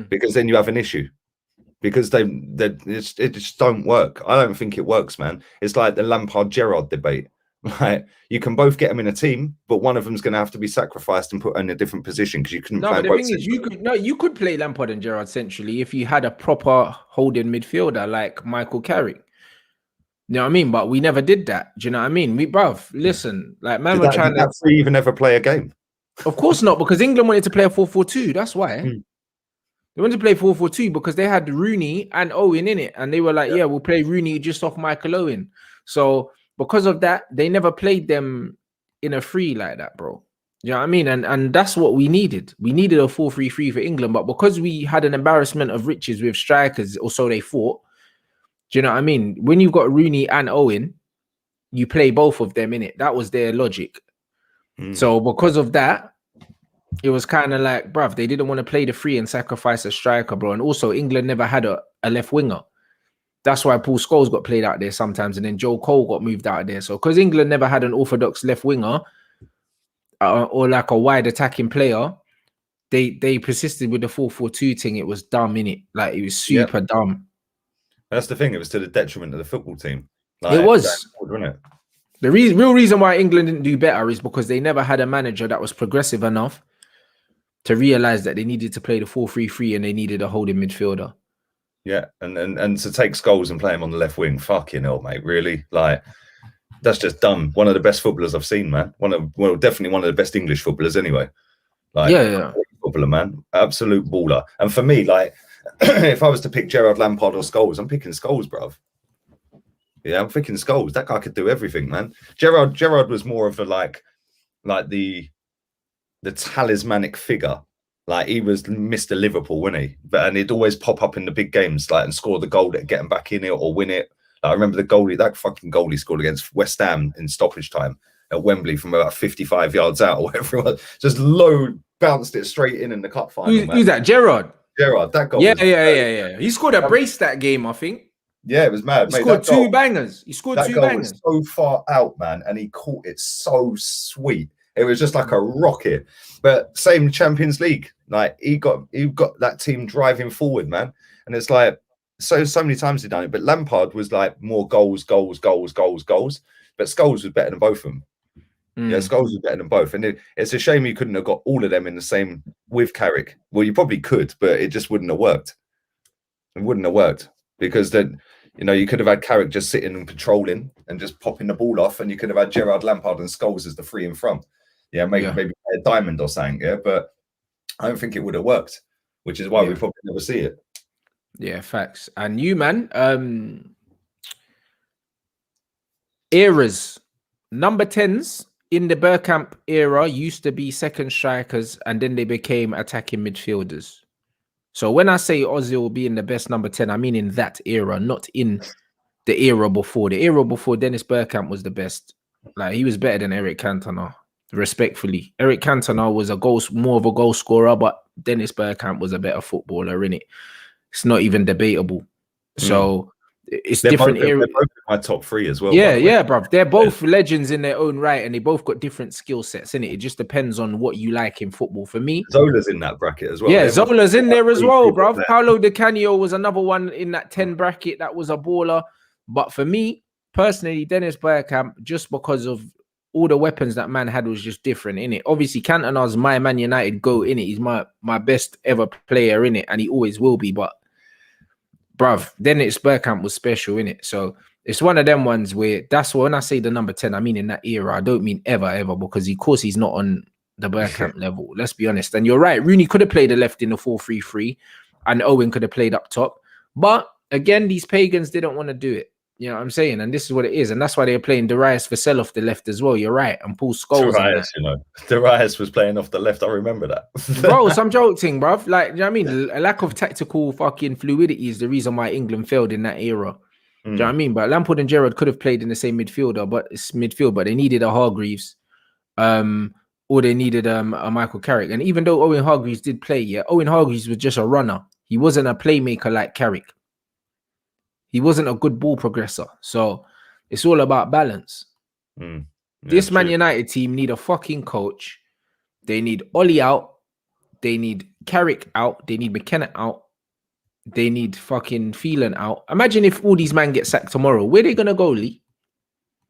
because then you have an issue. Because it just don't work. I don't think it works, man. It's like the Lampard-Gerrard debate. Right, you can both get them in a team, but one of them's going to have to be sacrificed and put in a different position because you couldn't play. No, but the thing is, you could play Lampard and Gerrard centrally if you had a proper holding midfielder like Michael Carrick. You know what I mean? But we never did that. Do you know what I mean? Listen, like, man, we're trying to even ever play a game. Of course not, because England wanted to play a 4-4-2. That's why. They wanted to play 4-4-2 because they had Rooney and Owen in it, and they were like, "Yeah, we'll play Rooney just off Michael Owen." So because of that, they never played them in a free like that, bro. You know what I mean? And that's what we needed. We needed a 4-3-3 for England, but because we had an embarrassment of riches with strikers, or so they thought. Do you know what I mean? When you've got Rooney and Owen, you play both of them in it. That was their logic. So because of that, it was kind of like, bruv, they didn't want to play the free and sacrifice a striker, bro. And also, England never had a left winger. That's why Paul Scholes got played out there sometimes, and then Joe Cole got moved out of there. So because England never had an orthodox left winger or like a wide attacking player, they persisted with the 4-4-2 thing. It was dumb, innit? Like, it was super dumb. That's the thing. It was to the detriment of the football team. Like, it was. Wasn't it? The real reason why England didn't do better is because they never had a manager that was progressive enough to realize that they needed to play the 4-3-3 and they needed a holding midfielder. Yeah, and to take Scholes and play him on the left wing, fucking hell, mate. Really, like, that's just dumb. One of the best footballers I've seen, man. Definitely one of the best English footballers, anyway. Like, footballer, man, absolute baller. And for me, like, if I was to pick Gerrard, Lampard, or Scholes, I'm picking Scholes, bruv. Yeah, I'm picking Scholes. That guy could do everything, man. Gerrard was more of a like the talismanic figure. Like, he was Mr. Liverpool, wasn't he? And he'd always pop up in the big games, like, and score the goal that get him back in it or win it. Like, I remember that fucking goal he scored against West Ham in stoppage time at Wembley from about 55 yards out or whatever it was. Just low bounced it straight in the cup final. Who's that? Gerrard. Gerrard, that goal. Yeah. He scored a brace that game, I think. Yeah, it was mad. He scored two bangers. He scored two bangers. Was so far out, man, and he caught it so sweet. It was just like a rocket. But same Champions League, like he got that team driving forward, man. And it's like so many times he done it. But Lampard was like more goals. But Scholes was better than both of them. Yeah, Scholes was better than both. And it's a shame you couldn't have got all of them in the same with Carrick. Well, you probably could, but it just wouldn't have worked. It wouldn't have worked because then, you know, you could have had Carrick just sitting and patrolling and just popping the ball off, and you could have had Gerrard, Lampard, and Scholes as the three in front. Yeah, maybe a diamond or something. Yeah, but I don't think it would have worked, which is why we probably never see it. Yeah, facts. And you, man, eras, number 10s in the Bergkamp era used to be second strikers, and then they became attacking midfielders. So when I say Ozil will be in the best number 10, I mean in that era, not in the era before. The era before Dennis Bergkamp was the best. Like, he was better than Eric Cantona, respectfully. Eric Cantona was more of a goal scorer, but Dennis Bergkamp was a better footballer, innit? It's not even debatable. So it's different. They're both in my top three as well. Yeah, bruv. They're both legends in their own right, and they both got different skill sets, innit? It just depends on what you like in football. For me, Zola's in that bracket as well. Yeah, Zola's in there as well, bruv. Paulo Di Canio was another one in that 10 bracket that was a baller. But for me, personally, Dennis Bergkamp, just because of all the weapons that man had, was just different, innit? Obviously, Cantona's my Man United GOAT, innit? He's my best ever player, innit? And he always will be, but bruv, Dennis Bergkamp was special, innit? So it's one of them ones where that's when I say the number 10, I mean in that era. I don't mean ever, because of course he's not on the Bergkamp level. Let's be honest. And you're right, Rooney could have played the left in the 4-3-3, and Owen could have played up top. But again, these pagans didn't want to do it. You know what I'm saying? And this is what it is. And that's why they're playing Darius Vassell off the left as well. You're right. And Paul Scholes. Darius, you know. Darius was playing off the left. I remember that. Bro, some joking, bruv. Like, you know what I mean? A lack of tactical fucking fluidity is the reason why England failed in that era. Do you know what I mean? But Lampard and Gerrard could have played in the same midfield, but they needed a Hargreaves. Or they needed a Michael Carrick. And even though Owen Hargreaves did play, Owen Hargreaves was just a runner. He wasn't a playmaker like Carrick. He wasn't a good ball progressor. So it's all about balance. This Man United team need a fucking coach. They need Ollie out. They need Carrick out. They need McKenna out. They need fucking Phelan out. Imagine if all these men get sacked tomorrow. Where are they going to go, Lee?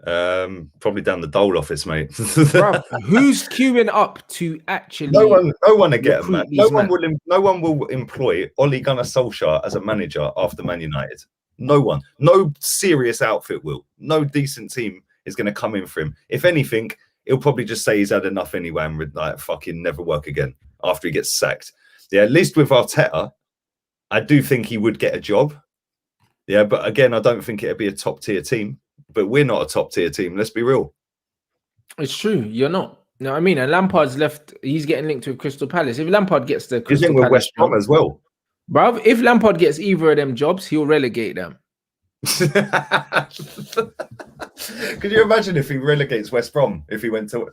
Probably down the Dole office, mate. Bruh, who's queuing up to actually? No one to get them, man. No one will employ Ole Gunnar Solskjaer as a manager after Man United. No one. No serious outfit will. No decent team is going to come in for him. If anything, he'll probably just say he's had enough anyway and like fucking never work again after he gets sacked. Yeah, at least with Arteta, I do think he would get a job. Yeah, but again, I don't think it'd be a top tier team. But we're not a top tier team. Let's be real. It's true. You're not. You know what I mean? And Lampard's left. He's getting linked with Crystal Palace. If Lampard gets the Crystal Palace, with West Brom as well, bruv. If Lampard gets either of them jobs, he'll relegate them. Could you imagine if he relegates West Brom? If he went to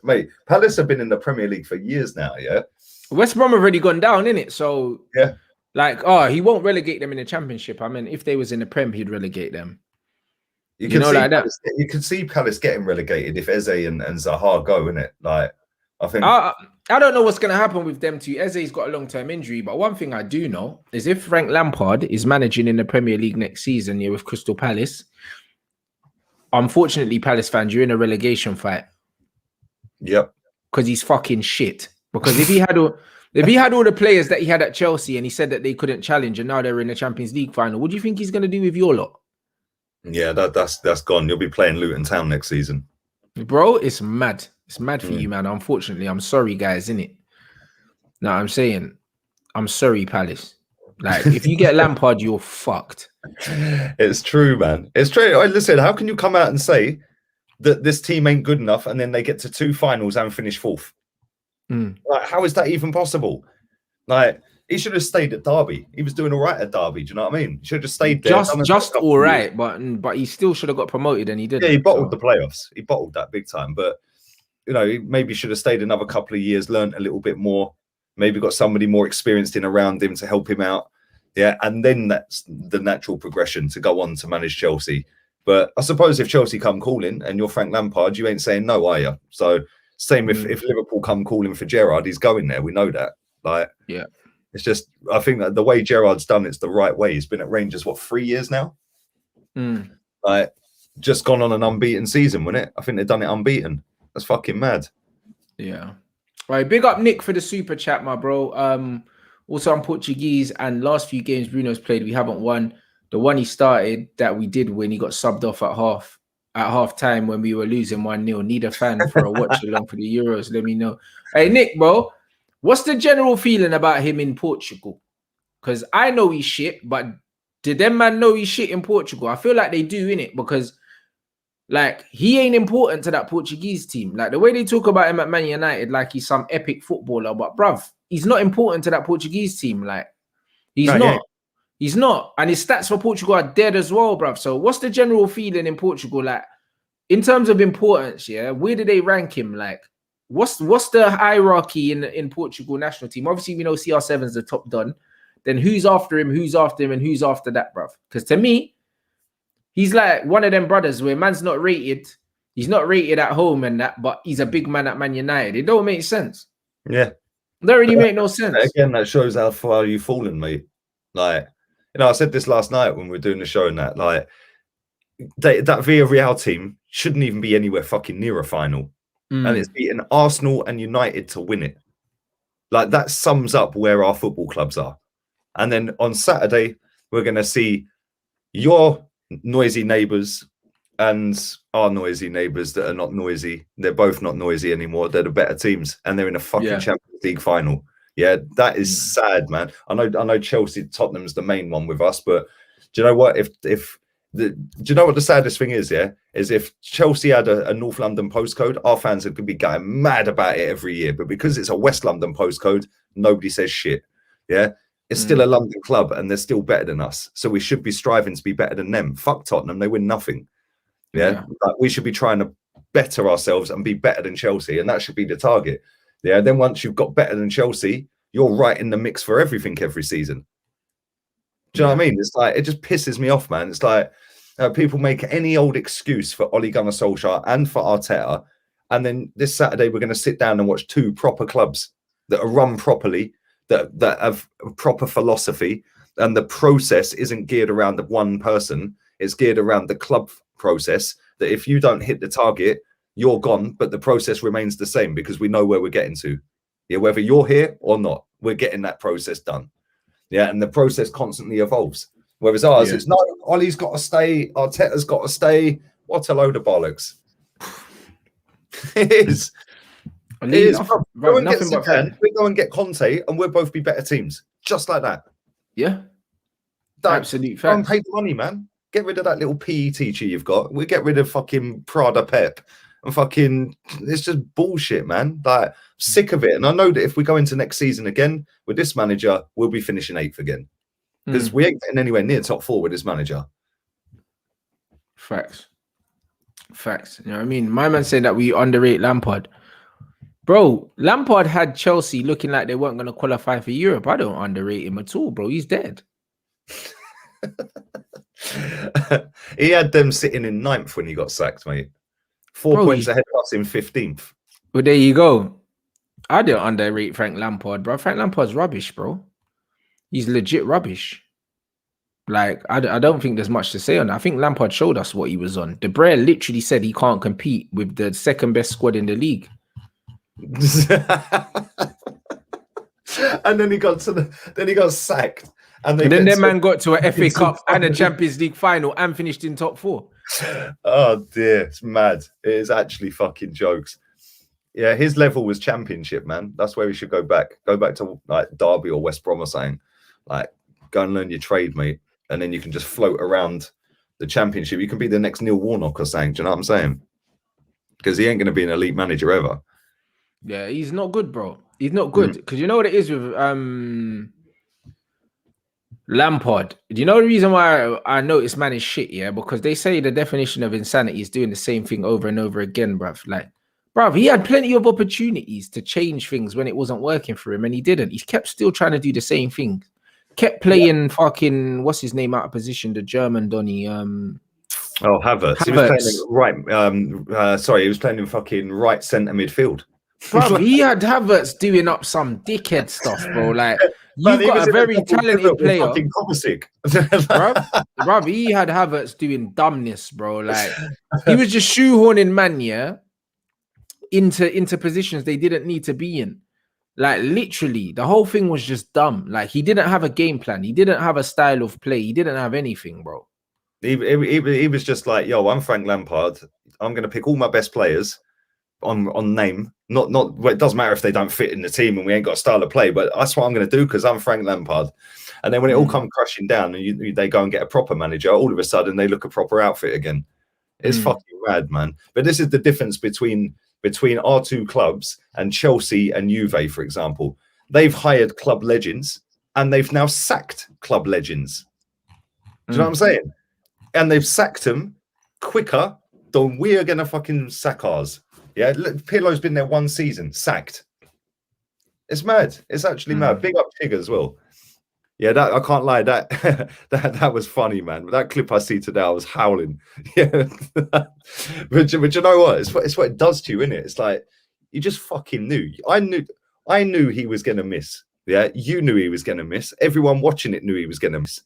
Palace have been in the Premier League for years now. Yeah, West Brom have already gone down, innit? So yeah, like, he won't relegate them in the Championship. I mean, if they was in the Prem, he'd relegate them. You can see like that. You can see Palace getting relegated if Eze and Zaha go, innit? Like, I think I don't know what's going to happen with them two. Eze's got a long-term injury, but one thing I do know is if Frank Lampard is managing in the Premier League next season, with Crystal Palace, unfortunately, Palace fans, you're in a relegation fight. Yep, because he's fucking shit. Because if he had all the players that he had at Chelsea and he said that they couldn't challenge and now they're in the Champions League final, what do you think he's going to do with your lot? Yeah, that's gone. You'll be playing Luton Town next season. Bro, it's mad. It's mad for you, man. Unfortunately, I'm sorry, guys, innit? No, I'm saying, I'm sorry, Palace. Like, if you get Lampard, you're fucked. It's true, man. It's true. Listen, how can you come out and say that this team ain't good enough and then they get to 2 finals and finish 4th? Like, how is that even possible? Like, he should have stayed at Derby. He was doing all right at Derby. Do you know what I mean? He should have stayed there. Just all right, but he still should have got promoted and he didn't. Yeah, he bottled the playoffs. He bottled that big time. But, you know, he maybe should have stayed another couple of years, learned a little bit more, maybe got somebody more experienced in around him to help him out. Yeah, and then that's the natural progression to go on to manage Chelsea. But I suppose if Chelsea come calling and you're Frank Lampard, you ain't saying no, are you? So same if Liverpool come calling for Gerrard, he's going there. We know that. Like, yeah, it's just, I think that the way Gerrard's done it's the right way. He's been at Rangers, what, 3 years now? Like, just gone on an unbeaten season, wasn't it? I think they've done it unbeaten. That's fucking mad. Yeah. Right, big up Nick for the super chat, my bro. Also, I'm Portuguese, and last few games Bruno's played, we haven't won. The one he started that we did win, he got subbed off at half time when we were losing 1-0. Need a fan for a watch along for the Euros. Let me know. Hey, Nick, bro, what's the general feeling about him in Portugal? Because I know he's shit, but did them man know he's shit in Portugal? I feel like they do, innit? Because like, he ain't important to that Portuguese team. Like, the way they talk about him at Man United, like he's some epic footballer. But, bruv, he's not important to that Portuguese team. Like, he's not. Yeah. He's not. And his stats for Portugal are dead as well, bruv. So, what's the general feeling in Portugal? Like, in terms of importance, yeah, where do they rank him? Like, what's the hierarchy in Portugal national team? Obviously, we know CR7's the top done. Then who's after him, and who's after that, bruv? Because to me, he's like one of them brothers where man's not rated. He's not rated at home and that, but he's a big man at Man United. It don't make sense. Yeah. It don't really make no sense. Again, that shows how far you've fallen, mate. Like, you know, I said this last night when we were doing the show and that, like, that Villarreal team shouldn't even be anywhere fucking near a final. And it's beaten Arsenal and United to win it. Like, that sums up where our football clubs are. And then on Saturday, we're going to see your noisy neighbours and our noisy neighbours that are not noisy. They're both not noisy anymore. They're the better teams, and they're in a fucking Champions League final. Yeah, that is sad, man. I know Chelsea, Tottenham's the main one with us, but do you know what? Do you know what the saddest thing is? Yeah, is if Chelsea had a North London postcode, our fans could be going mad about it every year. But because it's a West London postcode, nobody says shit. Yeah. It's still a London club and they're still better than us. So we should be striving to be better than them. Fuck Tottenham. They win nothing. Yeah. Like, we should be trying to better ourselves and be better than Chelsea. And that should be the target. Yeah. Then once you've got better than Chelsea, you're right in the mix for everything every season. Do you know what I mean? It's like, it just pisses me off, man. It's like people make any old excuse for Ole Gunnar Solskjaer and for Arteta. And then this Saturday, we're going to sit down and watch two proper clubs that are run properly, that have a proper philosophy, and the process isn't geared around the one person. It's geared around the club process, that if you don't hit the target, you're gone, but the process remains the same because we know where we're getting to. Yeah, whether you're here or not, we're getting that process done. Yeah, and the process constantly evolves. Whereas ours, it's no, Ollie's got to stay, Arteta's got to stay. What a load of bollocks. It is. We go and get Conte and we'll both be better teams. Just like that. Yeah. Absolute fact. Don't pay the money, man. Get rid of that little PE teacher you've got. We get rid of fucking Prada Pep. And fucking, it's just bullshit, man. Like, sick of it. And I know that if we go into next season again with this manager, we'll be finishing 8th again. Because we ain't getting anywhere near top 4 with this manager. Facts. You know what I mean? My man said that we underrate Lampard. Bro, Lampard had Chelsea looking like they weren't going to qualify for Europe. I don't underrate him at all, bro. He's dead. He had them sitting in 9th when he got sacked, mate. 4 points ahead of us in 15th. Well, there you go. I don't underrate Frank Lampard, bro. Frank Lampard's rubbish, bro. He's legit rubbish. Like, I don't think there's much to say on that. I think Lampard showed us what he was on. De Bruyne literally said he can't compete with the second best squad in the league. And then he got sacked. And then that man got to a FA Cup and a Champions League final and finished in top 4. Oh dear, it's mad. It is actually fucking jokes. Yeah, his level was Championship, man. That's where he should go back. Go back to like Derby or West Brom or something. Like, go and learn your trade, mate. And then you can just float around the Championship. You can be the next Neil Warnock or something. Do you know what I'm saying? Because he ain't going to be an elite manager ever. Yeah, he's not good, bro. He's not good. Because you know what it is with Lampard. Do you know the reason why I notice man is shit? Yeah, because they say the definition of insanity is doing the same thing over and over again, bruv. Like, Bro, he had plenty of opportunities to change things when it wasn't working for him, and he didn't. He kept still trying to do the same thing. Kept playing fucking what's his name out of position, the German Donny. Havertz. He was playing right. Sorry, he was playing in fucking right centre midfield. Bro, he had Havertz doing up some dickhead stuff, bro. Like you've got a very talented player. Fucking Kovacic. Bro, he had Havertz doing dumbness, bro. Like he was just shoehorning man, into positions they didn't need to be in. Like literally, the whole thing was just dumb. Like he didn't have a game plan. He didn't have a style of play. He didn't have anything, bro. He was just like, yo, I'm Frank Lampard. I'm gonna pick all my best players on name. Not well, it doesn't matter if they don't fit in the team and we ain't got a style of play, but that's what I'm gonna do because I'm Frank Lampard. And then when it all come crashing down and they go and get a proper manager, all of a sudden they look a proper outfit again. It's fucking mad, man. But this is the difference between our two clubs and Chelsea and Juve, for example. They've hired club legends and they've now sacked club legends. Do you know what I'm saying? And they've sacked them quicker than we are going to fucking sack ours. Yeah, Pirlo's been there 1 season, sacked. It's mad. It's actually mad. Big up Chig as well. Yeah, that I can't lie. That was funny, man. That clip I see today, I was howling. Yeah, but you know what? It's what it does to you, isn't it? It's like you just fucking knew. I knew he was gonna miss. Yeah, you knew he was gonna miss. Everyone watching it knew he was gonna miss.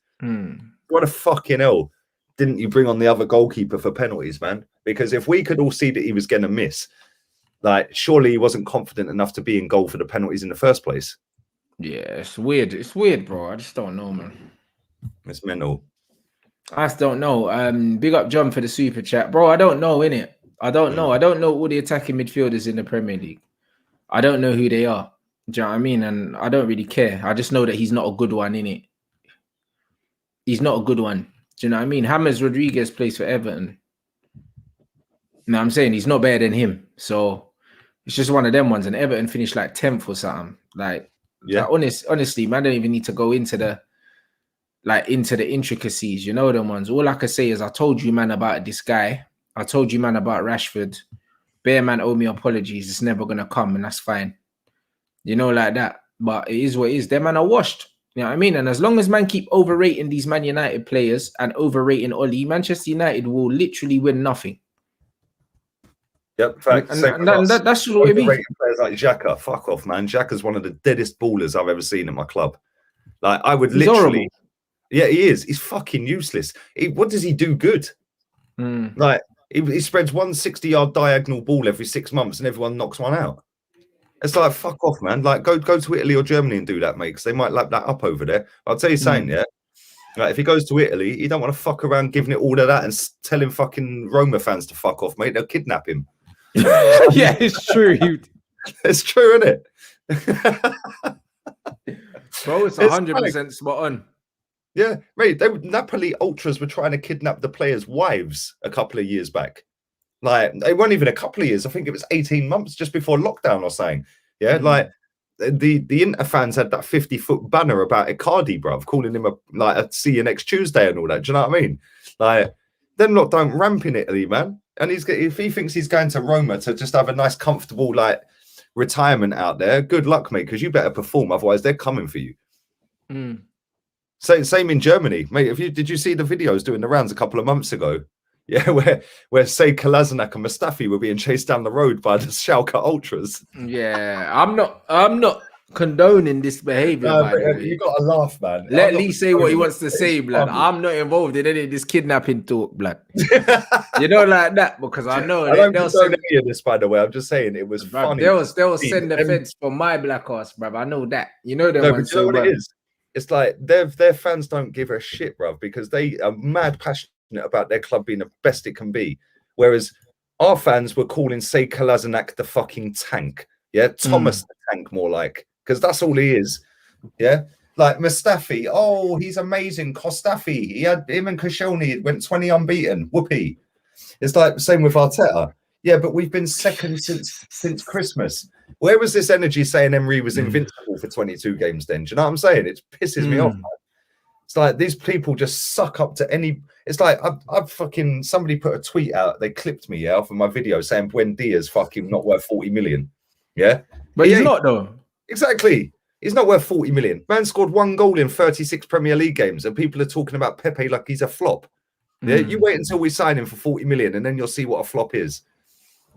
What a fucking hell! Didn't you bring on the other goalkeeper for penalties, man? Because if we could all see that he was gonna miss, like surely he wasn't confident enough to be in goal for the penalties in the first place. Yeah, it's weird. It's weird, bro. I just don't know, man. It's mental. I just don't know. Big up John for the super chat, bro. I don't know, innit? I don't know. I don't know all the attacking midfielders in the Premier League. I don't know who they are. Do you know what I mean? And I don't really care. I just know that he's not a good one, innit? He's not a good one. Do you know what I mean? James Rodriguez plays for Everton. No, I'm saying he's not better than him. So it's just one of them ones. And Everton finished like 10th or something. Like, yeah, honestly, man, I don't even need to go into the intricacies, you know them ones. All I can say is I told you, man, about this guy. I told you, man, about Rashford. Bear man owe me apologies. It's never gonna come, and that's fine. You know, like that. But it is what it is. Them man are washed. You know what I mean? And as long as man keep overrating these Man United players and overrating Oli, Manchester United will literally win nothing. Yep, fact. That's what it means. Players like Xhaka, fuck off, man. Xhaka's one of the deadest ballers I've ever seen at my club. Like, I would literally. Horrible. Yeah, he is. He's fucking useless. What does he do good? Like, he spreads 160-yard diagonal ball every 6 months and everyone knocks one out. It's like, fuck off, man. Like, go to Italy or Germany and do that, mate, because they might lap that up over there. I'll tell you something, yeah? Like, if he goes to Italy, he don't want to fuck around giving it all of that and telling fucking Roma fans to fuck off, mate. They'll kidnap him. Yeah, it's true. It's true, isn't it? Bro, it's 100% spot on. Yeah, mate. Napoli ultras were trying to kidnap the players' wives a couple of years back. Like, it wasn't even a couple of years. I think it was 18 months just before lockdown or something. Yeah, like the Inter fans had that 50-foot banner about Icardi, bruv, calling him a see you next Tuesday and all that. Do you know what I mean? Like, them lot don't ramp in Italy, man. And if he thinks he's going to Roma to just have a nice, comfortable retirement out there, good luck, mate, because you better perform. Otherwise, they're coming for you. Same in Germany, mate. Did you see the videos doing the rounds a couple of months ago? Yeah, where say Kolasinac and Mustafi were being chased down the road by the Schalke ultras. Yeah, I'm not condoning this behavior. You gotta laugh, man. Let Lee say what he wants to say, blood. I'm not involved in any of this kidnapping talk, blood. You know, like that, because I know they'll send any of this, by the way. I'm just saying it was funny. They'll send the fence for my black horse, bruv. I know that. You know them ones. You know what it is? It's like their fans don't give a shit, bruv, because they are mad passionate about their club being the best it can be. Whereas our fans were calling say Kolasinac the fucking tank. Yeah, Thomas the tank, more like. Because that's all he is, yeah. Like Mustafi, oh, he's amazing. Kostafi, him and Koscielny went 20 unbeaten. Whoopee. It's like the same with Arteta. Yeah, but we've been second since Christmas. Where was this energy saying Emery was invincible for 22 games? Then, do you know what I'm saying? It pisses me off. Man. It's like these people just suck up to any. It's like I've fucking somebody put a tweet out. They clipped me off of my video saying Buendia's fucking not worth 40 million. Yeah, but he's not though. Exactly. He's not worth 40 million. Man scored 1 goal in 36 Premier League games, and people are talking about Pepe like he's a flop. Yeah, you wait until we sign him for 40 million, and then you'll see what a flop is.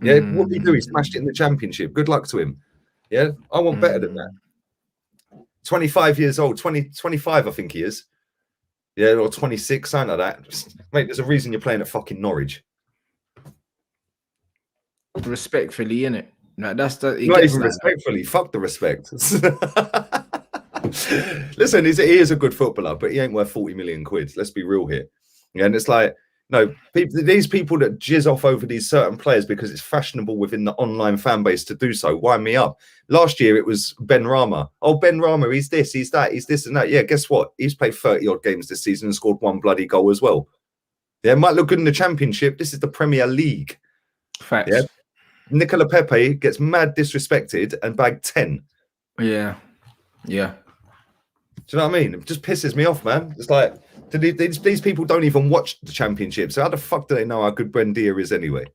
Yeah, what did he do? He smashed it in the Championship. Good luck to him. Yeah, I want better than that. 25 years old, 25, I think he is. Yeah, or 26, something like that. Just, mate, there's a reason you're playing at fucking Norwich. Respectfully, innit? No, that's the. Not even respectfully. Fuck the respect. Listen, he is a good footballer, but he ain't worth 40 million quid. Let's be real here. Yeah, and it's like, no, these people that jizz off over these certain players because it's fashionable within the online fan base to do so, wind me up. Last year, it was Ben Rama. Oh, Ben Rama, he's this, he's that, he's this and that. Yeah, guess what? He's played 30-odd games this season and scored 1 bloody goal as well. Yeah, it might look good in the Championship. This is the Premier League. Facts. Yeah. Nicola Pepe gets mad disrespected and bagged 10. Yeah. Yeah. Do you know what I mean? It just pisses me off, man. It's like these people don't even watch the Championship. So how the fuck do they know how good Buendia is anyway?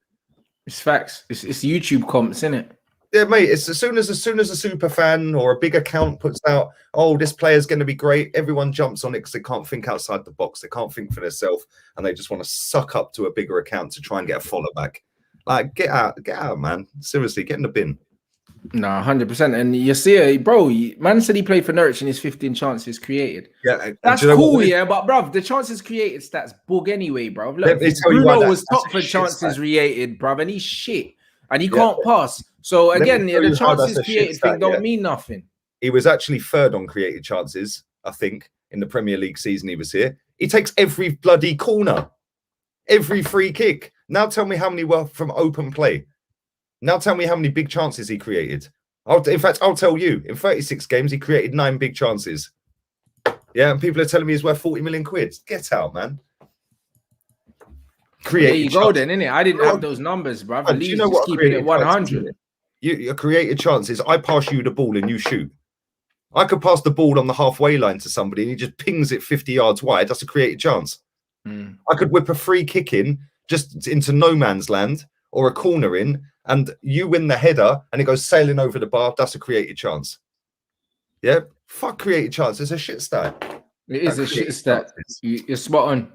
It's facts. It's YouTube comps, isn't it? Yeah, mate. It's as soon as a super fan or a big account puts out, oh, this player's going to be great, everyone jumps on it because they can't think outside the box. They can't think for themselves, and they just want to suck up to a bigger account to try and get a follow back. Like, get out, man. Seriously, get in the bin. No, 100%. And you see it, bro. Man said he played for Norwich and his 15 chances created. Yeah, that's cool, yeah. But, bruv, the chances created stats bug anyway, bruv. Look, Bruno was top for chances created, bruv, and he's shit. And he can't pass. So, again, the chances created thing don't mean nothing. He was actually third on created chances, I think, in the Premier League season he was here. He takes every bloody corner, every free kick. Now tell me how many were from open play. Now tell me how many big chances he created. In fact, I'll tell you. In 36 games, he created 9 big chances. Yeah, and people are telling me he's worth 40 million quid. Get out, man. There you go then, innit? I didn't have those numbers, bro. Do you know what keeping it 100? You created chances. I pass you the ball and you shoot. I could pass the ball on the halfway line to somebody and he just pings it 50 yards wide. That's a created chance. I could whip a free kick in just into no man's land or a corner in, and you win the header and it goes sailing over the bar. That's a created chance. Yeah, fuck created chance. It's a shit stat. It is a shit stat. You're spot on.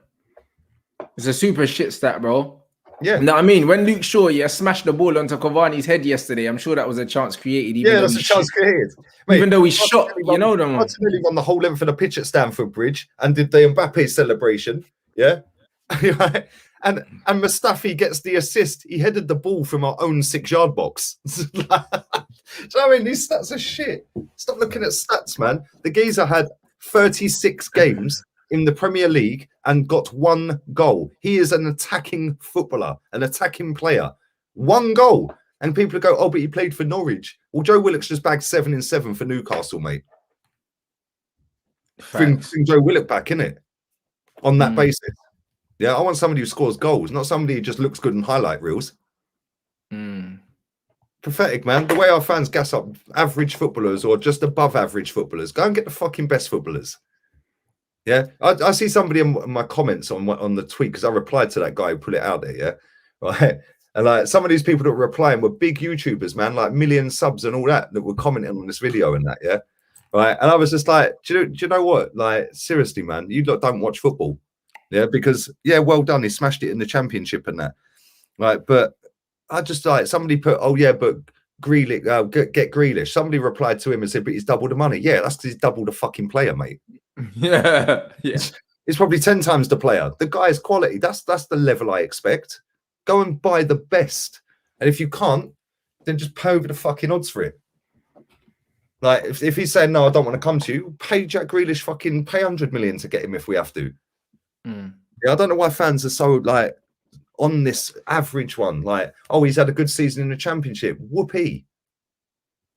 It's a super shit stat, bro. Yeah. No, I mean, when Luke Shaw smashed the ball onto Cavani's head yesterday, I'm sure that was a chance created. Yeah, that's a chance created. Mate, even though he shot, you know them. Martinelli run the whole length of the pitch at Stamford Bridge and did the Mbappe celebration. Yeah. And Mustafi gets the assist. He headed the ball from our own 6-yard box. So, I mean, these stats are shit. Stop looking at stats, man. The geezer had 36 games in the Premier League and got 1 goal. He is an attacking footballer, an attacking player. 1 goal. And people go, oh, but he played for Norwich. Well, Joe Willock's just bagged 7 in 7 for Newcastle, mate. Bring Joe Willock back, innit? On that basis. Yeah, I want somebody who scores goals, not somebody who just looks good in highlight reels. Pathetic, man. The way our fans gas up average footballers or just above average footballers. Go and get the fucking best footballers. Yeah, I see somebody in my comments on the tweet because I replied to that guy who put it out there. Yeah, right. And like some of these people that were replying were big YouTubers, man, like million subs and all that were commenting on this video and that. Yeah, right. And I was just like, do you know what? Like, seriously, man, you lot don't watch football. Yeah, because well done, he smashed it in the Championship and that. Right, but I just like somebody put, oh yeah, but Grealish, get Grealish. Somebody replied to him and said, but he's double the money. Yeah, that's because he's double the fucking player, mate. Yeah. It's probably 10 times the player. The guy's quality. That's the level I expect. Go and buy the best. And if you can't, then just pay over the fucking odds for it. Like if he's saying no, I don't want to come to you, pay Jack Grealish fucking pay 100 million to get him if we have to. Yeah, I don't know why fans are so like on this average one. Like, oh, he's had a good season in the Championship. Whoopee.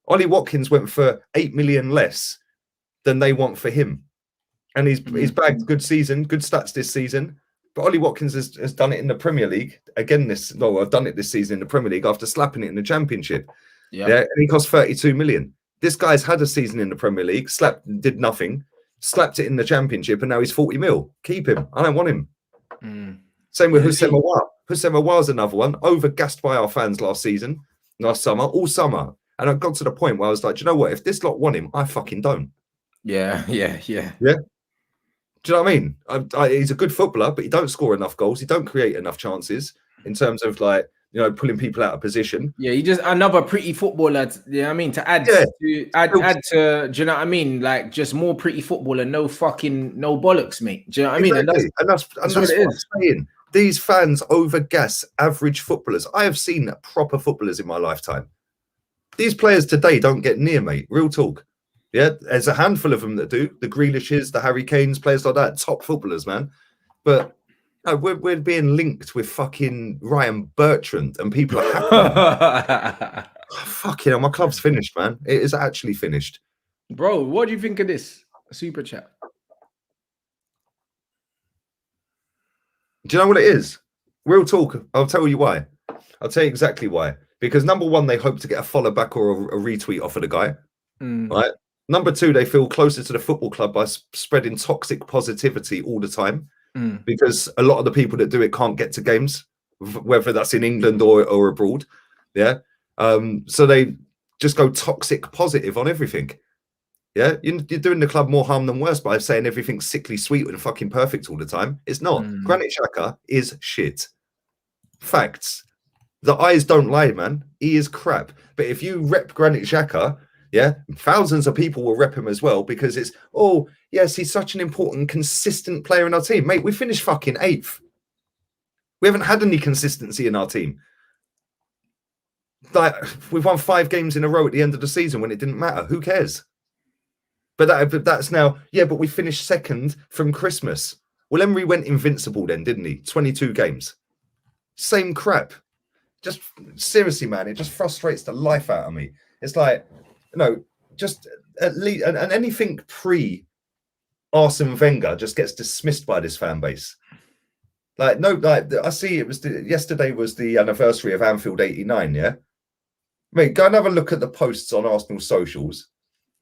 Ollie Watkins went for 8 million less than they want for him. And he's bagged good season, good stats this season. But Ollie Watkins has done it in the Premier League. Again, I've done it this season in the Premier League after slapping it in the Championship. Yeah, and he cost 32 million. This guy's had a season in the Premier League, did nothing. Slapped it in the Championship, and now he's 40 mil. Keep him. I don't want him. Same with Houssem Aouar. Houssem Aouar's another one, overgassed by our fans last summer, all summer. And I got to the point where I was like, do you know what? If this lot want him, I fucking don't. Yeah. Do you know what I mean? He's a good footballer, but he don't score enough goals. He don't create enough chances in terms of like, you know, pulling people out of position. Yeah, he just another pretty footballer. You know what I mean? To add to, do you know what I mean? Like just more pretty footballer, no bollocks, mate. Do you know what I mean? And that's what I'm saying. These fans overgas average footballers. I have seen proper footballers in my lifetime. These players today don't get near, mate. Real talk. Yeah, there's a handful of them that do. The Grealishes, the Harry Kanes, players like that, top footballers, man. But no, we're being linked with fucking Ryan Bertrand, and people are happy. Fucking hell, my club's finished, man. It is actually finished. Bro, what do you think of this? Super chat. Do you know what it is? Real talk. I'll tell you why. I'll tell you exactly why. Because number one, they hope to get a follow back or a retweet off of the guy. Right? Number two, they feel closer to the football club by spreading toxic positivity all the time. Because a lot of the people that do it can't get to games, whether that's in England or abroad. Yeah. So they just go toxic positive on everything. Yeah. You're doing the club more harm than worse by saying everything's sickly sweet and fucking perfect all the time. It's not. Granit Xhaka is shit. Facts. The eyes don't lie, man. He is crap. But if you rep Granit Xhaka, yeah, thousands of people will rep him as well because it's, oh, yes, he's such an important, consistent player in our team. Mate, we finished fucking 8th. We haven't had any consistency in our team. Like, we've won 5 games in a row at the end of the season when it didn't matter. Who cares? But that's now, yeah, but we finished 2nd from Christmas. Well, Emery went invincible then, didn't he? 22 games. Same crap. Just seriously, man, it just frustrates the life out of me. It's like, you know, just at least, and anything pre-Arsene Wenger just gets dismissed by this fan base. Like, no, like, I see it was, yesterday was the anniversary of Anfield 89, yeah? Mate, go and have a look at the posts on Arsenal socials.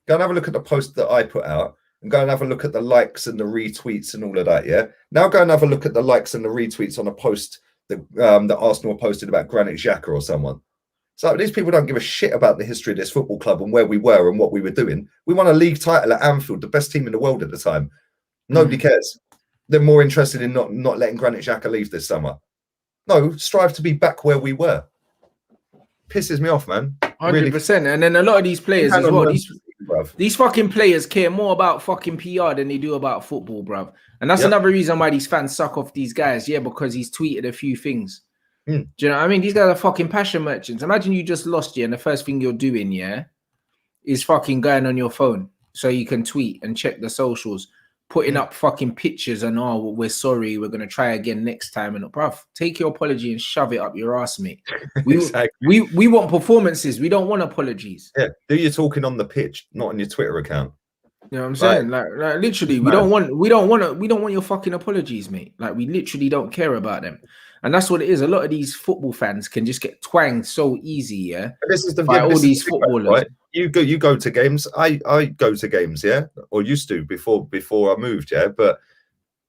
Go and have a look at the post that I put out and go and have a look at the likes and the retweets and all of that, yeah? Now go and have a look at the likes and the retweets on a post that Arsenal posted about Granit Xhaka or someone. So these people don't give a shit about the history of this football club and where we were and what we were doing. We won a league title at Anfield, the best team in the world at the time. Nobody cares. They're more interested in not letting Granit Xhaka leave this summer. No, strive to be back where we were. Pisses me off, man. 100%. And then a lot of these players as well. These fucking players care more about fucking PR than they do about football, bruv. And that's another reason why these fans suck off these guys. Yeah, because he's tweeted a few things. Do you know what I mean? These guys are fucking passion merchants. Imagine you just lost, and the first thing you're doing, is fucking going on your phone so you can tweet and check the socials, putting up fucking pictures and, oh, well, we're sorry, we're going to try again next time. And, bruv, take your apology and shove it up your ass, mate. We want performances. We don't want apologies. Yeah, do your talking on the pitch, not on your Twitter account. You know what I'm saying? Like literally, we don't want your fucking apologies, mate. Like, we literally don't care about them. And that's what it is. A lot of these football fans can just get twanged so easy, yeah. But this is by all these footballers. Right? You go to games. I go to games, yeah, or used to before I moved, yeah. But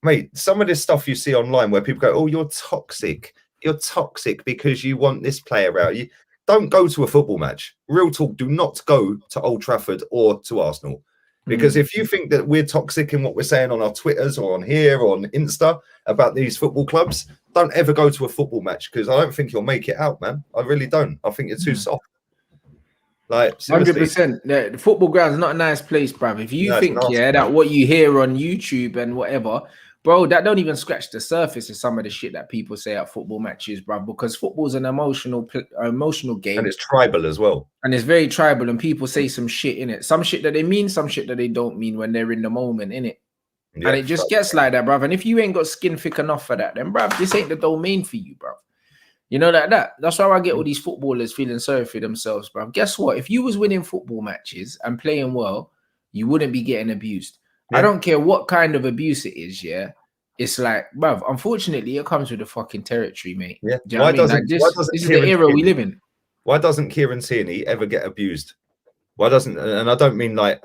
mate, some of this stuff you see online where people go, "Oh, you're toxic. You're toxic because you want this player out." You don't go to a football match. Real talk. Do not go to Old Trafford or to Arsenal. Because if you think that we're toxic in what we're saying on our Twitters or on here or on Insta about these football clubs, don't ever go to a football match because I don't think you'll make it out, man. I really don't. I think you're too soft. Like 100%. The football ground is not a nice place, bruv. If you think that what you hear on YouTube and whatever, bro, that don't even scratch the surface of some of the shit that people say at football matches, bruv. Because football's an emotional game, and it's tribal as well. And it's very tribal, and people say some shit in it. Some shit that they mean, some shit that they don't mean when they're in the moment, in it. Yeah, and it just gets like that, bruv. And if you ain't got skin thick enough for that, then bruv, this ain't the domain for you, bruv. You know, like that. That's why I get all these footballers feeling sorry for themselves, bruv. Guess what? If you was winning football matches and playing well, you wouldn't be getting abused. Yeah. I don't care what kind of abuse it is, yeah. It's like, bruv, unfortunately, it comes with the fucking territory, mate. Yeah. Do you know what I mean? Like this is the era we live in. Why doesn't Kieran Tierney ever get abused? Why doesn't, and I don't mean like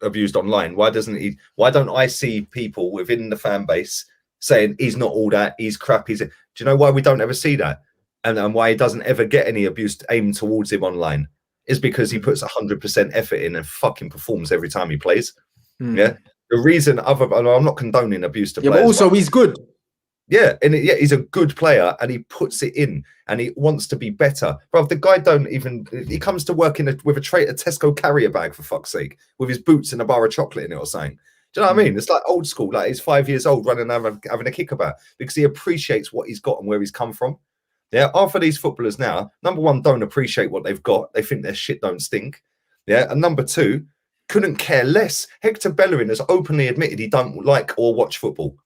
abused online? Why don't I see people within the fan base saying he's not all that, he's crap, do you know why we don't ever see that? And why he doesn't ever get any abuse aimed towards him online is because he puts 100% effort in and fucking performs every time he plays. Yeah. The reason I'm not condoning abuse to players. But also he's good. Yeah, and he's a good player and he puts it in and he wants to be better. Bro, the guy he comes to work with a Tesco carrier bag, for fuck's sake, with his boots and a bar of chocolate in it or something. Do you know what I mean? It's like old school, like he's 5 years old running around having a kickabout because he appreciates what he's got and where he's come from. Yeah, half of these footballers now, number one, don't appreciate what they've got. They think their shit don't stink. Yeah, and number two, couldn't care less. Hector Bellerin has openly admitted he don't like or watch football.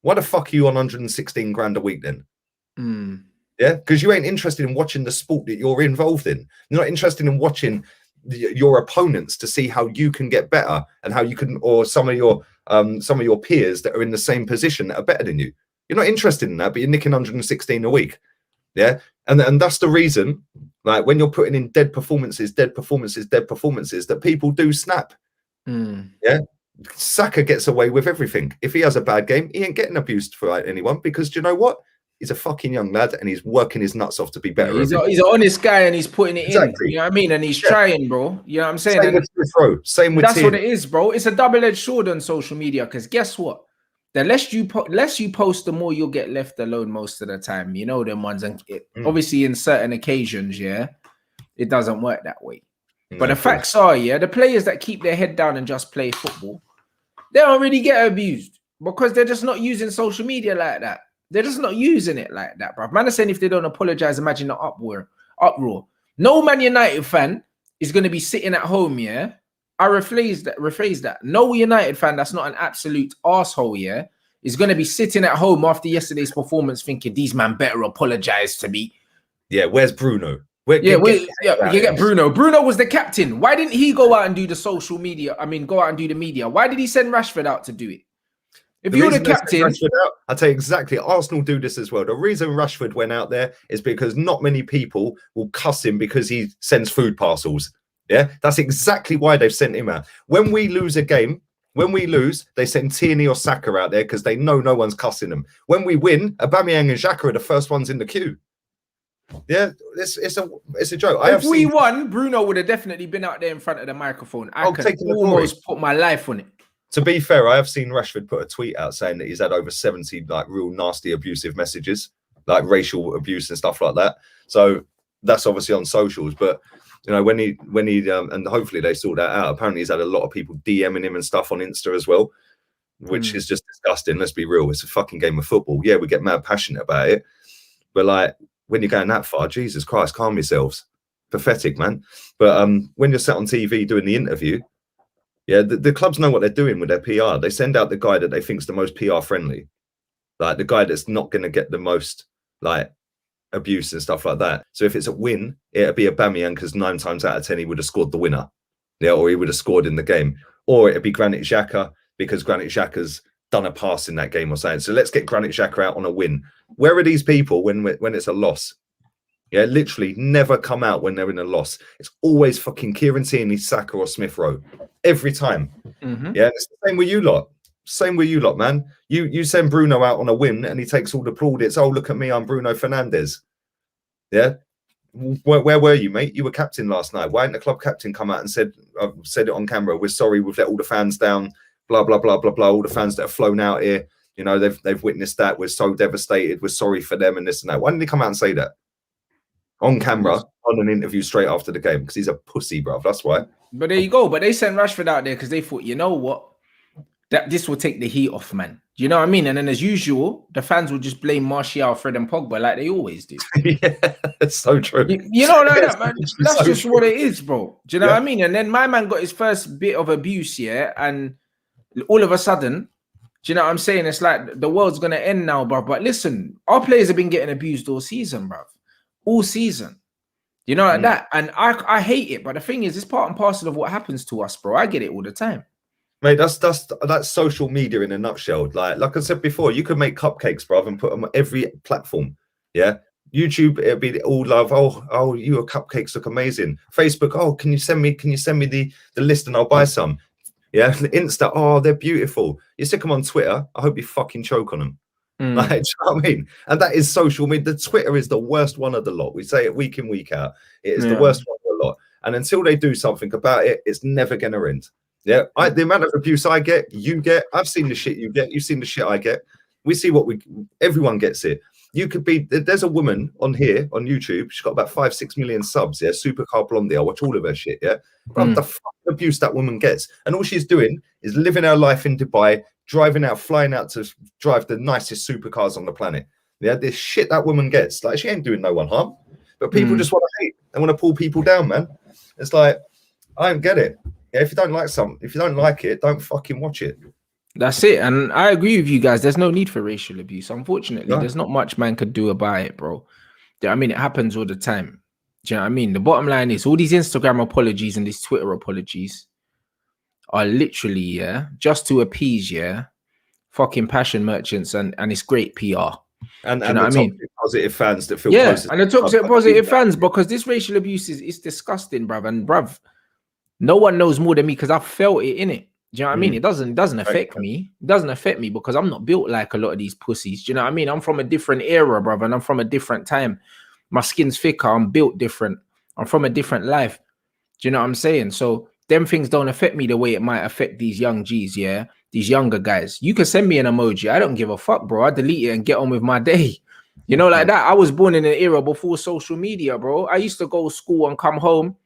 Why the fuck are you on 116 grand a week then? Yeah, because you ain't interested in watching the sport that you're involved in. You're not interested in watching your opponents to see how you can get better and how you can, or some of your peers that are in the same position that are better than you. You're not interested in that, but you're nicking 116 a week. Yeah, and that's the reason, like when you're putting in dead performances, that people do snap. Yeah, Saka gets away with everything. If he has a bad game, he ain't getting abused for anyone because do you know what? He's a fucking young lad and he's working his nuts off to be better. He's an honest guy and he's putting it in. You know what I mean? And he's trying, bro. You know what I'm saying? Same with that's what it is, bro. It's a double-edged sword on social media because guess what? The less you post, the more you'll get left alone most of the time. You know them ones, and obviously in certain occasions, yeah, it doesn't work that way. But the facts are, yeah, the players that keep their head down and just play football, they don't really get abused because they're just not using social media like that. They're just not using it like that, bro. Man is saying if they don't apologize, imagine the uproar. No Man United fan is going to be sitting at home, yeah. I rephrase that. No United fan that's not an absolute arsehole, yeah, is going to be sitting at home after yesterday's performance thinking these man better apologize to me. Yeah, where's Bruno? You get Bruno. Bruno was the captain. Why didn't he go out and do the social media? I mean, go out and do the media. Why did he send Rashford out to do it? If you're the captain, I'll tell you exactly. Arsenal do this as well. The reason Rashford went out there is because not many people will cuss him because he sends food parcels. Yeah, that's exactly why they've sent him out. When we lose a game, they send Tierney or Saka out there because they know no one's cussing them. When we win, Aubameyang and Xhaka are the first ones in the queue. Yeah, it's a joke. If we won, Bruno would have definitely been out there in front of the microphone. I could almost put my life on it. To be fair, I have seen Rashford put a tweet out saying that he's had over 70 like real nasty abusive messages, like racial abuse and stuff like that. So that's obviously on socials, but you know, when he and hopefully they sort that out. Apparently he's had a lot of people DMing him and stuff on Insta as well, which is just disgusting. Let's be real. It's a fucking game of football. Yeah, we get mad passionate about it. But like when you're going that far, Jesus Christ, calm yourselves. Pathetic, man. But when you're sat on TV doing the interview, yeah, the clubs know what they're doing with their PR. They send out the guy that they think's the most PR friendly. Like the guy that's not going to get the most like abuse and stuff like that. So if it's a win, it'll be Aubameyang because 9 times out of 10 he would have scored the winner, yeah, or he would have scored in the game, or it'd be Granit Xhaka because Granit Xhaka's done a pass in that game or something. So let's get Granit Xhaka out on a win. Where are these people when it's a loss? Yeah, literally never come out when they're in a loss. It's always fucking Kieran Tierney, Saka, or Smith Rowe every time. Yeah, it's the same with you lot. Same with you lot, man. You send Bruno out on a win and he takes all the plaudits. Oh, look at me, I'm Bruno Fernandes. Yeah. Where were you, mate? You were captain last night. Why didn't the club captain come out and said it on camera? We're sorry, we've let all the fans down. Blah blah blah blah blah. All the fans that have flown out here, you know, they've witnessed that. We're so devastated. We're sorry for them and this and that. Why didn't he come out and say that on camera on an interview straight after the game? Because he's a pussy, bruv. That's why. But there you go. But they sent Rashford out there because they thought, you know what, that this will take the heat off, man. Do you know what I mean? And then as usual, the fans will just blame Martial, Fred and Pogba like they always do. Yeah, it's so true. You know like that, man. That's so just true. What it is, bro. Do you know what I mean? And then my man got his first bit of abuse, yeah, and all of a sudden, do you know what I'm saying? It's like the world's gonna end now, bro. But listen, our players have been getting abused all season, bro. All season. You know, like that. And I hate it. But the thing is, it's part and parcel of what happens to us, bro. I get it all the time. Mate, that's social media in a nutshell. Like I said before, you could make cupcakes, bro, and put them on every platform. Yeah. YouTube, it'll be all love. Oh, your cupcakes look amazing. Facebook, oh, can you send me the list and I'll buy some. Yeah, Insta, oh, they're beautiful. You stick them on Twitter, I hope you fucking choke on them. Like, do you know what I mean? And that is social media. The Twitter is the worst one of the lot. We say it week in, week out. It is the worst one of the lot. And until they do something about it, it's never going to end. Yeah, the amount of abuse I get, you get. I've seen the shit you get. You've seen the shit I get. We see everyone gets it. You could be, there's a woman on here on YouTube. She's got about 5-6 million subs. Yeah, Supercar Blondie. I watch all of her shit. Yeah, but the fucking abuse that woman gets, and all she's doing is living her life in Dubai, driving out, flying out to drive the nicest supercars on the planet. Yeah, this shit that woman gets, like, she ain't doing no one harm, but people just want to hate. They want to pull people down, man. It's like, I don't get it. Yeah, if you don't like something, if you don't like it, don't fucking watch it. That's it. And I agree with you guys. There's no need for racial abuse. Unfortunately, there's not much man could do about it, bro. I mean, it happens all the time. Do you know what I mean? The bottom line is all these Instagram apologies and these Twitter apologies are literally, just to appease, fucking passion merchants, and it's great PR. And you know what I mean? Positive fans that feel closer. And the toxic positive fans, because this racial abuse is disgusting, bruv. And bruv, no one knows more than me because I've felt it in it. Do you know what I mean? It doesn't affect me. It doesn't affect me because I'm not built like a lot of these pussies. Do you know what I mean? I'm from a different era, brother, and I'm from a different time. My skin's thicker. I'm built different. I'm from a different life. Do you know what I'm saying? So them things don't affect me the way it might affect these young G's, these younger guys. You can send me an emoji. I don't give a fuck, bro. I delete it and get on with my day. You know, like that. I was born in an era before social media, bro. I used to go to school and come home.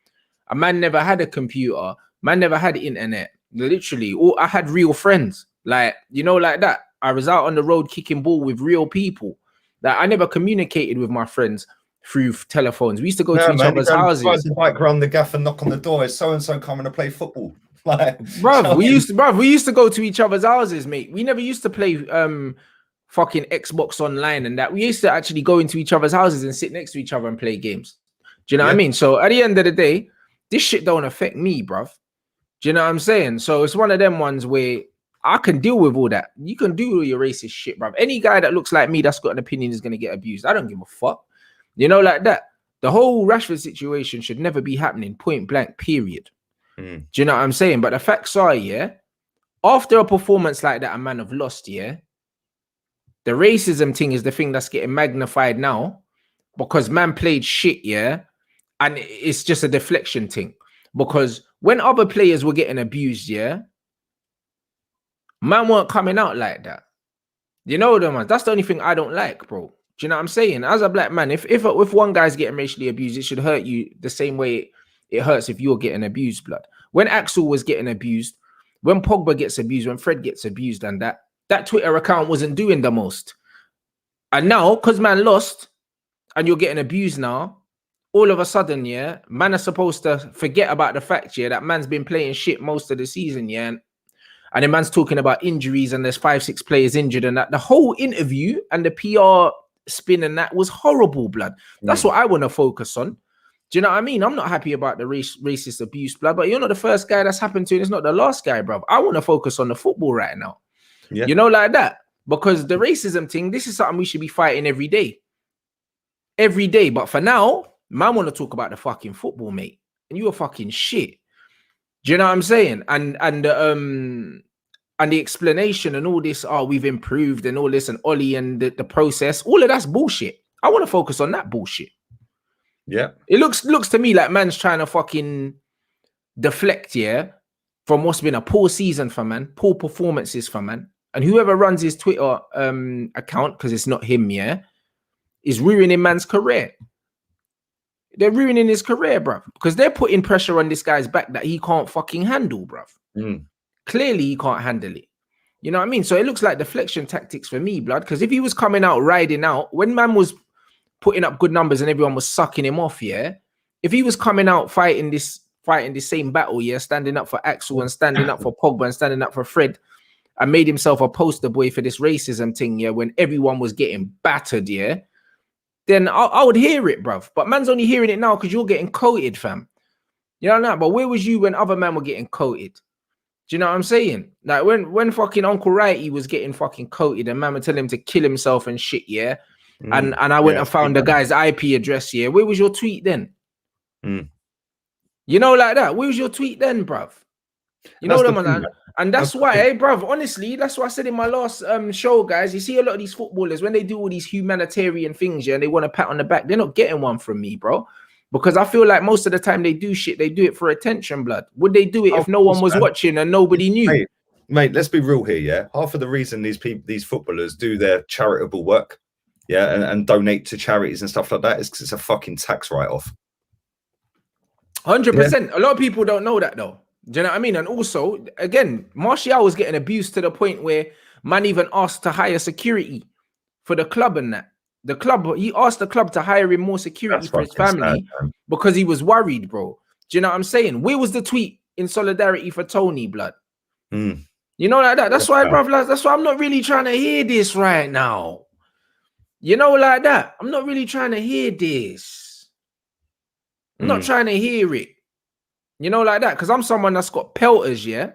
A man never had a computer. Man never had internet. Literally, I had real friends, like, you know, like that. I was out on the road kicking ball with real people. That I never communicated with my friends through telephones. We used to go to each other's houses. Ride the bike around the gaff and knock on the door. Is so and so coming to play football? Like, bruv, we used to go to each other's houses, mate. We never used to play fucking Xbox online and that. We used to actually go into each other's houses and sit next to each other and play games. Do you know what I mean? So at the end of the day, this shit don't affect me, bruv. Do you know what I'm saying? So it's one of them ones where I can deal with all that. You can do all your racist shit, bruv. Any guy that looks like me that's got an opinion is going to get abused. I don't give a fuck. You know, like that. The whole Rashford situation should never be happening, point blank, period. Do you know what I'm saying? But the facts are, after a performance like that, a man have lost, the racism thing is the thing that's getting magnified now because man played shit, and it's just a deflection thing. Because when other players were getting abused, man weren't coming out like that. You know them, man. That's the only thing I don't like, bro. Do you know what I'm saying? As a black man, if one guy's getting racially abused, it should hurt you the same way it hurts if you're getting abused, blood. When Axel was getting abused, when Pogba gets abused, when Fred gets abused, and that Twitter account wasn't doing the most. And now, because man lost, and you're getting abused now, all of a sudden, man are supposed to forget about the fact, that man's been playing shit most of the season, and the man's talking about injuries and there's 5-6 players injured and that. The whole interview and the PR spin and that was horrible, blood. That's what I want to focus on. Do you know what I mean? I'm not happy about the racist abuse, blood, but you're not the first guy that's happened to, and it's not the last guy, bro. I want to focus on the football right now. You know, like that. Because the racism thing, this is something we should be fighting every day. Every day. But for now, man want to talk about the fucking football, mate. And you are fucking shit. Do you know what I'm saying? And the explanation and all this, we've improved and all this, and Ollie and the process, all of that's bullshit. I want to focus on that bullshit. Yeah. It looks to me like man's trying to fucking deflect, from what's been a poor season for man, poor performances for man. And whoever runs his Twitter account, because it's not him, is ruining man's career. They're ruining his career, bruv, because they're putting pressure on this guy's back that he can't fucking handle, bruv. Clearly, he can't handle it. You know what I mean? So it looks like deflection tactics for me, blood, because if he was coming out, riding out, when man was putting up good numbers and everyone was sucking him off, if he was coming out fighting this same battle, standing up for Axel and standing up for Pogba and standing up for Fred, and made himself a poster boy for this racism thing, when everyone was getting battered, then I would hear it, bruv. But man's only hearing it now because you're getting coated, fam. You know what I mean? But where was you when other men were getting coated? Do you know what I'm saying? Like when fucking Uncle Righty was getting fucking coated and man would tell him to kill himself and shit, and I went and found the guy's IP address, where was your tweet then? You know, like that. Where was your tweet then, bruv? You know them, man. And that's why, hey, bruv, honestly, that's what I said in my last show, guys. You see a lot of these footballers, when they do all these humanitarian things, yeah, and they want a pat on the back, they're not getting one from me, bro. Because I feel like most of the time they do shit, they do it for attention, blood. Would they do it if no one was watching and nobody knew? Mate, let's be real here, yeah? Half of the reason these footballers do their charitable work, yeah, and donate to charities and stuff like that is because it's a fucking tax write-off. 100%. Yeah. A lot of people don't know that, though. Do you know what I mean? And also, again, Martial was getting abused to the point where man even asked to hire security for the club and that. The club, he asked the club to hire him more security for his family because he was worried, bro. Do you know what I'm saying? Where was the tweet in solidarity for Tony, blood? You know, like that. That's why, bro, that's why I'm not really trying to hear this right now. You know, like that. I'm not really trying to hear this. I'm not trying to hear it. You know, like that. Because I'm someone that's got pelters, yeah?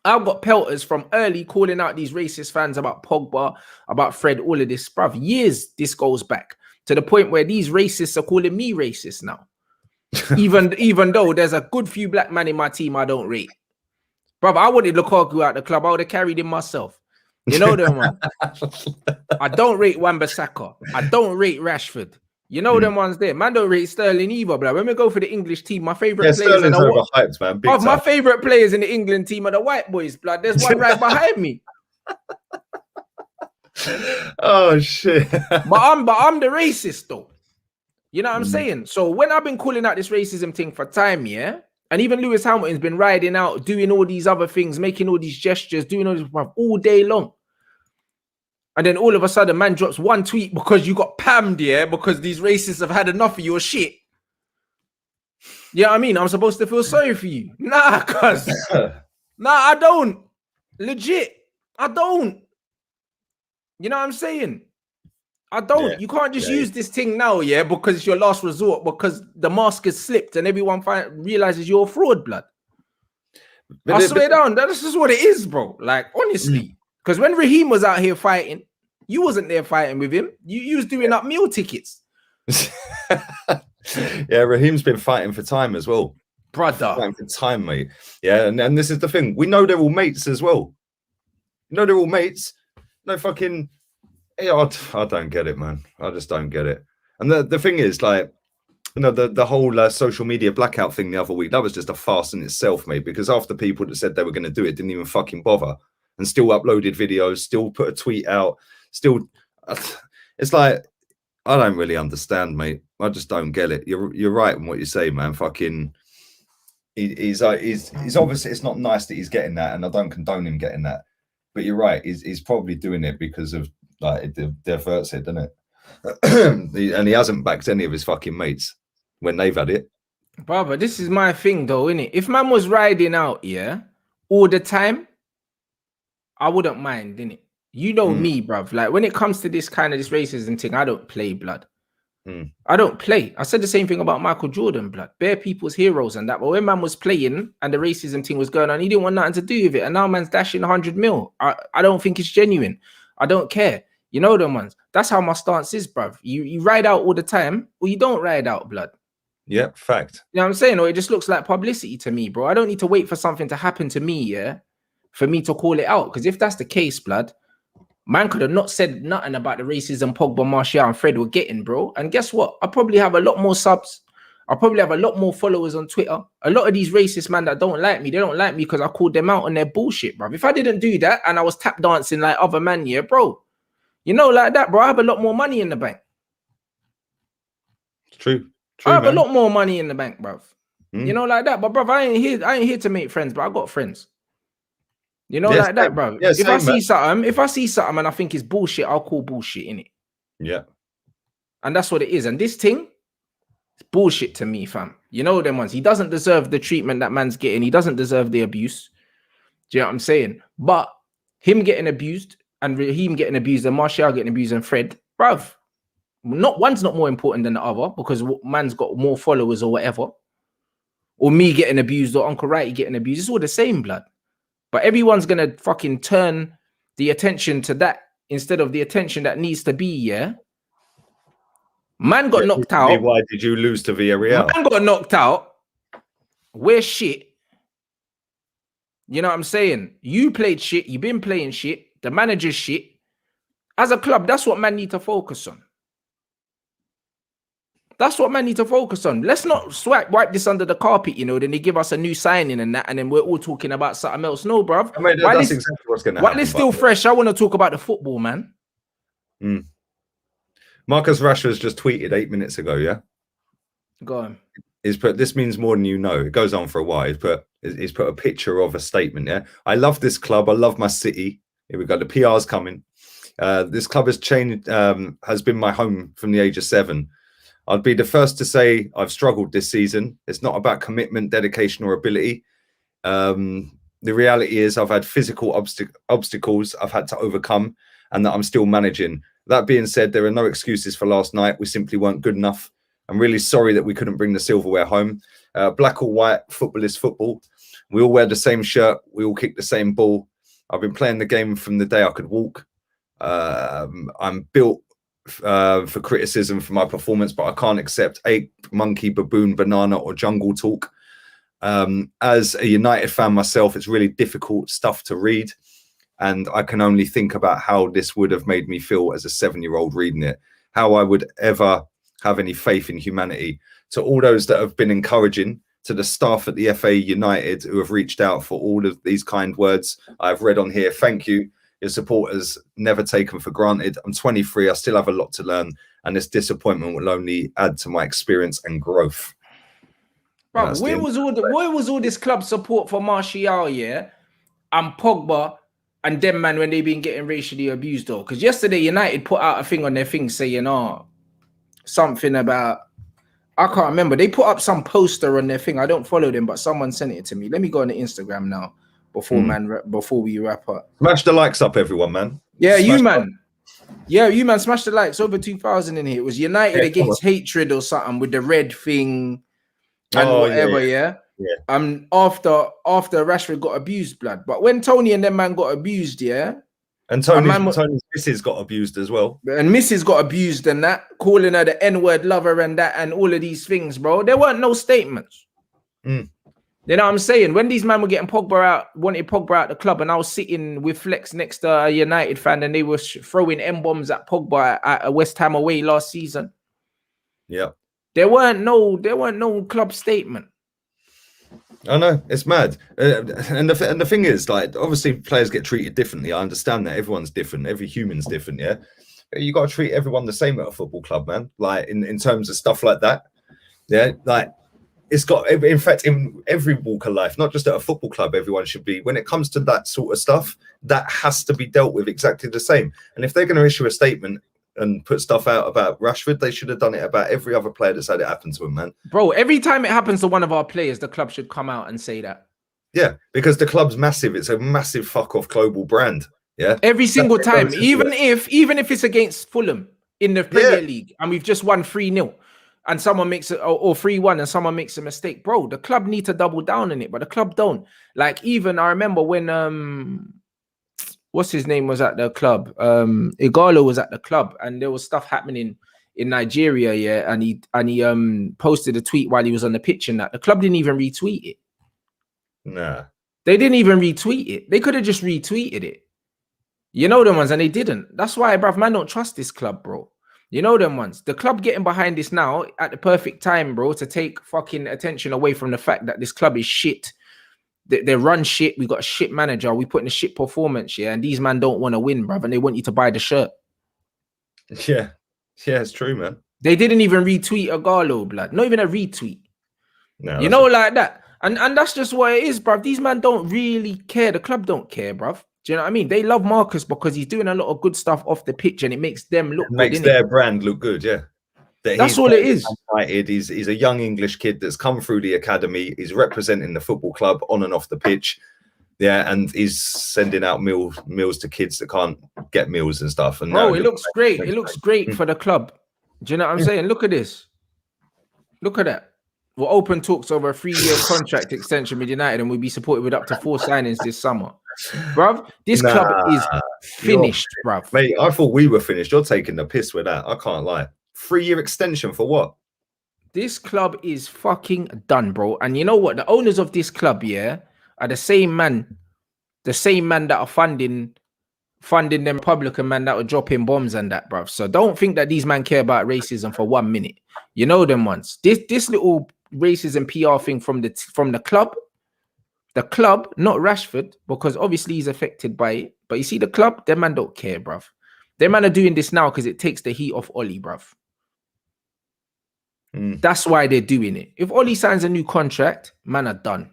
I've got pelters from early calling out these racist fans about Pogba, about Fred, all of this, bruv. Years this goes back to the point where these racists are calling me racist now. even though there's a good few black men in my team I don't rate. Bruv, I wanted Lukaku out the club. I would have carried him myself. You know them, man. I don't rate Wan-Bissaka. I don't rate Rashford. You know them ones there. Man, don't rate Sterling either, bro. When we go for the English team, my favorite players in overhyped, man. My favorite players in the England team are the white boys, blood. There's one right behind me. Oh shit. but I'm the racist though. You know what I'm saying? So when I've been calling out this racism thing for time, yeah, and even Lewis Hamilton's been riding out, doing all these other things, making all these gestures, doing all this all day long. And then all of a sudden, man drops one tweet because you got pammed, yeah, because these racists have had enough of your shit. You know what I mean? I'm supposed to feel sorry for you. Nah, cuz. Nah, I don't. Legit. I don't. You know what I'm saying? I don't. Yeah. You can't just use this thing now, yeah, because it's your last resort, because the mask has slipped and everyone realizes you're a fraud, blood. I swear down, that's just what it is, bro. Like, honestly. Because when Raheem was out here fighting, you wasn't there fighting with him. You was doing up meal tickets. Yeah, Raheem's been fighting for time as well. Brother. Fighting for time, mate. Yeah, and this is the thing. We know they're all mates as well. You know they're all mates. No fucking... Yeah, I don't get it, man. I just don't get it. And the thing is, like, you know, the whole social media blackout thing the other week, that was just a farce in itself, mate, because half the people that said they were going to do it didn't even fucking bother. And still uploaded videos, still put a tweet out, still, it's like, I don't really understand, mate. I just don't get it. You're right in what you say, man. Fucking, he's obviously, it's not nice that he's getting that, and I don't condone him getting that. But you're right, he's probably doing it because of, like, it diverts it, doesn't it? And he hasn't backed any of his fucking mates when they've had it. Brother, this is my thing though, innit? If man was riding out, yeah, all the time, I wouldn't mind, innit? You know me, bruv. Like, when it comes to this kind of this racism thing, I don't play, blood. I don't play. I said the same thing about Michael Jordan, blood. Bare people's heroes and that. But when man was playing and the racism thing was going on, he didn't want nothing to do with it. And now man's dashing 100 mil. I don't think it's genuine. I don't care. You know them ones. That's how my stance is, bruv. You ride out all the time, or you don't ride out, blood. Yeah, fact. You know what I'm saying? Or it just looks like publicity to me, bro. I don't need to wait for something to happen to me, yeah, for me to call it out. Because if that's the case, blood, man could have not said nothing about the racism Pogba, Martial, and Fred were getting, bro. And guess what? I probably have a lot more subs. I probably have a lot more followers on Twitter. A lot of these racist man that don't like me, they don't like me because I called them out on their bullshit, bro. If I didn't do that and I was tap dancing like other man, yeah, bro, you know, like that, bro, I have a lot more money in the bank. True. I have a lot more money in the bank, bro. You know, like that. But bro, I ain't here to make friends, but I got friends. You know, like that, bro. Yeah, if I see something and I think it's bullshit, I'll call bullshit in it. Yeah. And that's what it is. And this thing, it's bullshit to me, fam. You know them ones. He doesn't deserve the treatment that man's getting. He doesn't deserve the abuse. Do you know what I'm saying? But him getting abused and Raheem getting abused and Martial getting abused and Fred, bruv, one's not more important than the other because man's got more followers or whatever. Or me getting abused or Uncle Righty getting abused. It's all the same, blood. But everyone's going to fucking turn the attention to that instead of the attention that needs to be, yeah? Man got knocked out. Why did you lose to Villarreal? Man got knocked out. We're shit. You know what I'm saying? You played shit. You've been playing shit. The manager's shit. As a club, that's what man need to focus on. That's what man need to focus on. Let's not wipe this under the carpet, you know, then they give us a new signing and that, and then we're all talking about something else. No, bruv. I mean, that's exactly what's going to happen. While it's still fresh, I want to talk about the football, man. Marcus Rashford's just tweeted 8 minutes ago, yeah? Go on. He's put, this means more than you know. It goes on for a while. He's put a picture of a statement, yeah? I love this club. I love my city. Here we go. The PR's coming. This club has changed, has been my home from the age of 7. I'd be the first to say I've struggled this season. It's not about commitment, dedication, or ability. The reality is I've had physical obstacles I've had to overcome and that I'm still managing. That being said, there are no excuses for last night. We simply weren't good enough. I'm really sorry that we couldn't bring the silverware home. Black or white, football is football. We all wear the same shirt. We all kick the same ball. I've been playing the game from the day I could walk. I'm built for criticism for my performance, but I can't accept ape, monkey, baboon, banana, or jungle talk. As a United fan myself, it's really difficult stuff to read, and I can only think about how this would have made me feel as a 7-year-old reading it, how I would ever have any faith in humanity. To all those that have been encouraging, to the staff at the FA United who have reached out for all of these kind words I've read on here, thank you. Your support is never taken for granted. I'm 23. I still have a lot to learn, and this disappointment will only add to my experience and growth. Bro, where was all this club support for Martial, yeah, and Pogba and them man when they been getting racially abused though? Because yesterday United put out a thing on their thing saying, something about, I can't remember. They put up some poster on their thing. I don't follow them, but someone sent it to me. Let me go on the Instagram now. Before we wrap up, smash the likes up, everyone, man. Yeah, you man, smash the likes. Over 2,000 in here. It was United against hatred or something with the red thing and whatever. Yeah. After Rashford got abused, blood. But when Tony and them man got abused, yeah, and Tony's missus got abused as well, and Mrs. got abused and that, calling her the N-word lover and that, and all of these things, bro. There weren't no statements. You know what I'm saying? When these men were getting wanted Pogba out the club, and I was sitting with Flex next to a United fan, and they were throwing M-bombs at Pogba at a West Ham away last season. Yeah. There weren't no club statement. I know, it's mad. And the thing is, like, obviously players get treated differently. I understand that. Everyone's different. Every human's different, yeah? You got to treat everyone the same at a football club, man. Like, in terms of stuff like that. Yeah, like, it's got, in fact, in every walk of life, not just at a football club, everyone should be, when it comes to that sort of stuff, that has to be dealt with exactly the same. And if they're going to issue a statement and put stuff out about Rashford, they should have done it about every other player that's had it happen to him, man. Bro, every time it happens to one of our players, the club should come out and say that. Yeah, because the club's massive. It's a massive fuck off global brand. Yeah. Every single time, even if it's against Fulham in the Premier League and we've just won 3-0. And someone makes it, or 3-1, and someone makes a mistake, bro. The club need to double down on it, but the club don't. Like, even I remember when what's his name was at the club, Igalo was at the club, and there was stuff happening in Nigeria, yeah, and he posted a tweet while he was on the pitch, and that the club didn't even retweet it. Nah, they didn't even retweet it. They could have just retweeted it. You know them ones, and they didn't. That's why, bruv, man, don't trust this club, bro. You know them ones. The club getting behind this now at the perfect time, bro, to take fucking attention away from the fact that this club is shit. They run shit. We got a shit manager. We put in a shit performance, yeah, and these man don't want to win, bruv, and they want you to buy the shirt. Yeah, it's true, man. They didn't even retweet Igalo, blood. Not even a retweet. No, you know, like that. And that's just what it is, bruv. These man don't really care. The club don't care, bruv. Do you know what I mean? They love Marcus because he's doing a lot of good stuff off the pitch, and it makes them look good. Makes their brand look good, yeah. That's all it is. He's a young English kid that's come through the academy. He's representing the football club on and off the pitch. Yeah, and he's sending out meals to kids that can't get meals and stuff. And bro, it looks great. It looks great for the club. Do you know what I'm saying? Look at this. Look at that. We're open talks over a 3-year contract extension with United, and we'll be supported with up to 4 signings this summer. Bruv, this club is finished, bruv. Mate, I thought we were finished. You're taking the piss with that. I can't lie. 3-year extension for what? This club is fucking done, bro. And you know what? The owners of this club, yeah, are the same man that are funding them Republican man that were dropping bombs and that, bruv. So don't think that these men care about racism for 1 minute. You know them ones. This little racism PR thing from the club, not Rashford, because obviously he's affected by it. But you see the club, them man don't care, bruv. Them man are doing this now because it takes the heat off Ollie, bruv. That's why they're doing it. If Ollie signs a new contract, man are done.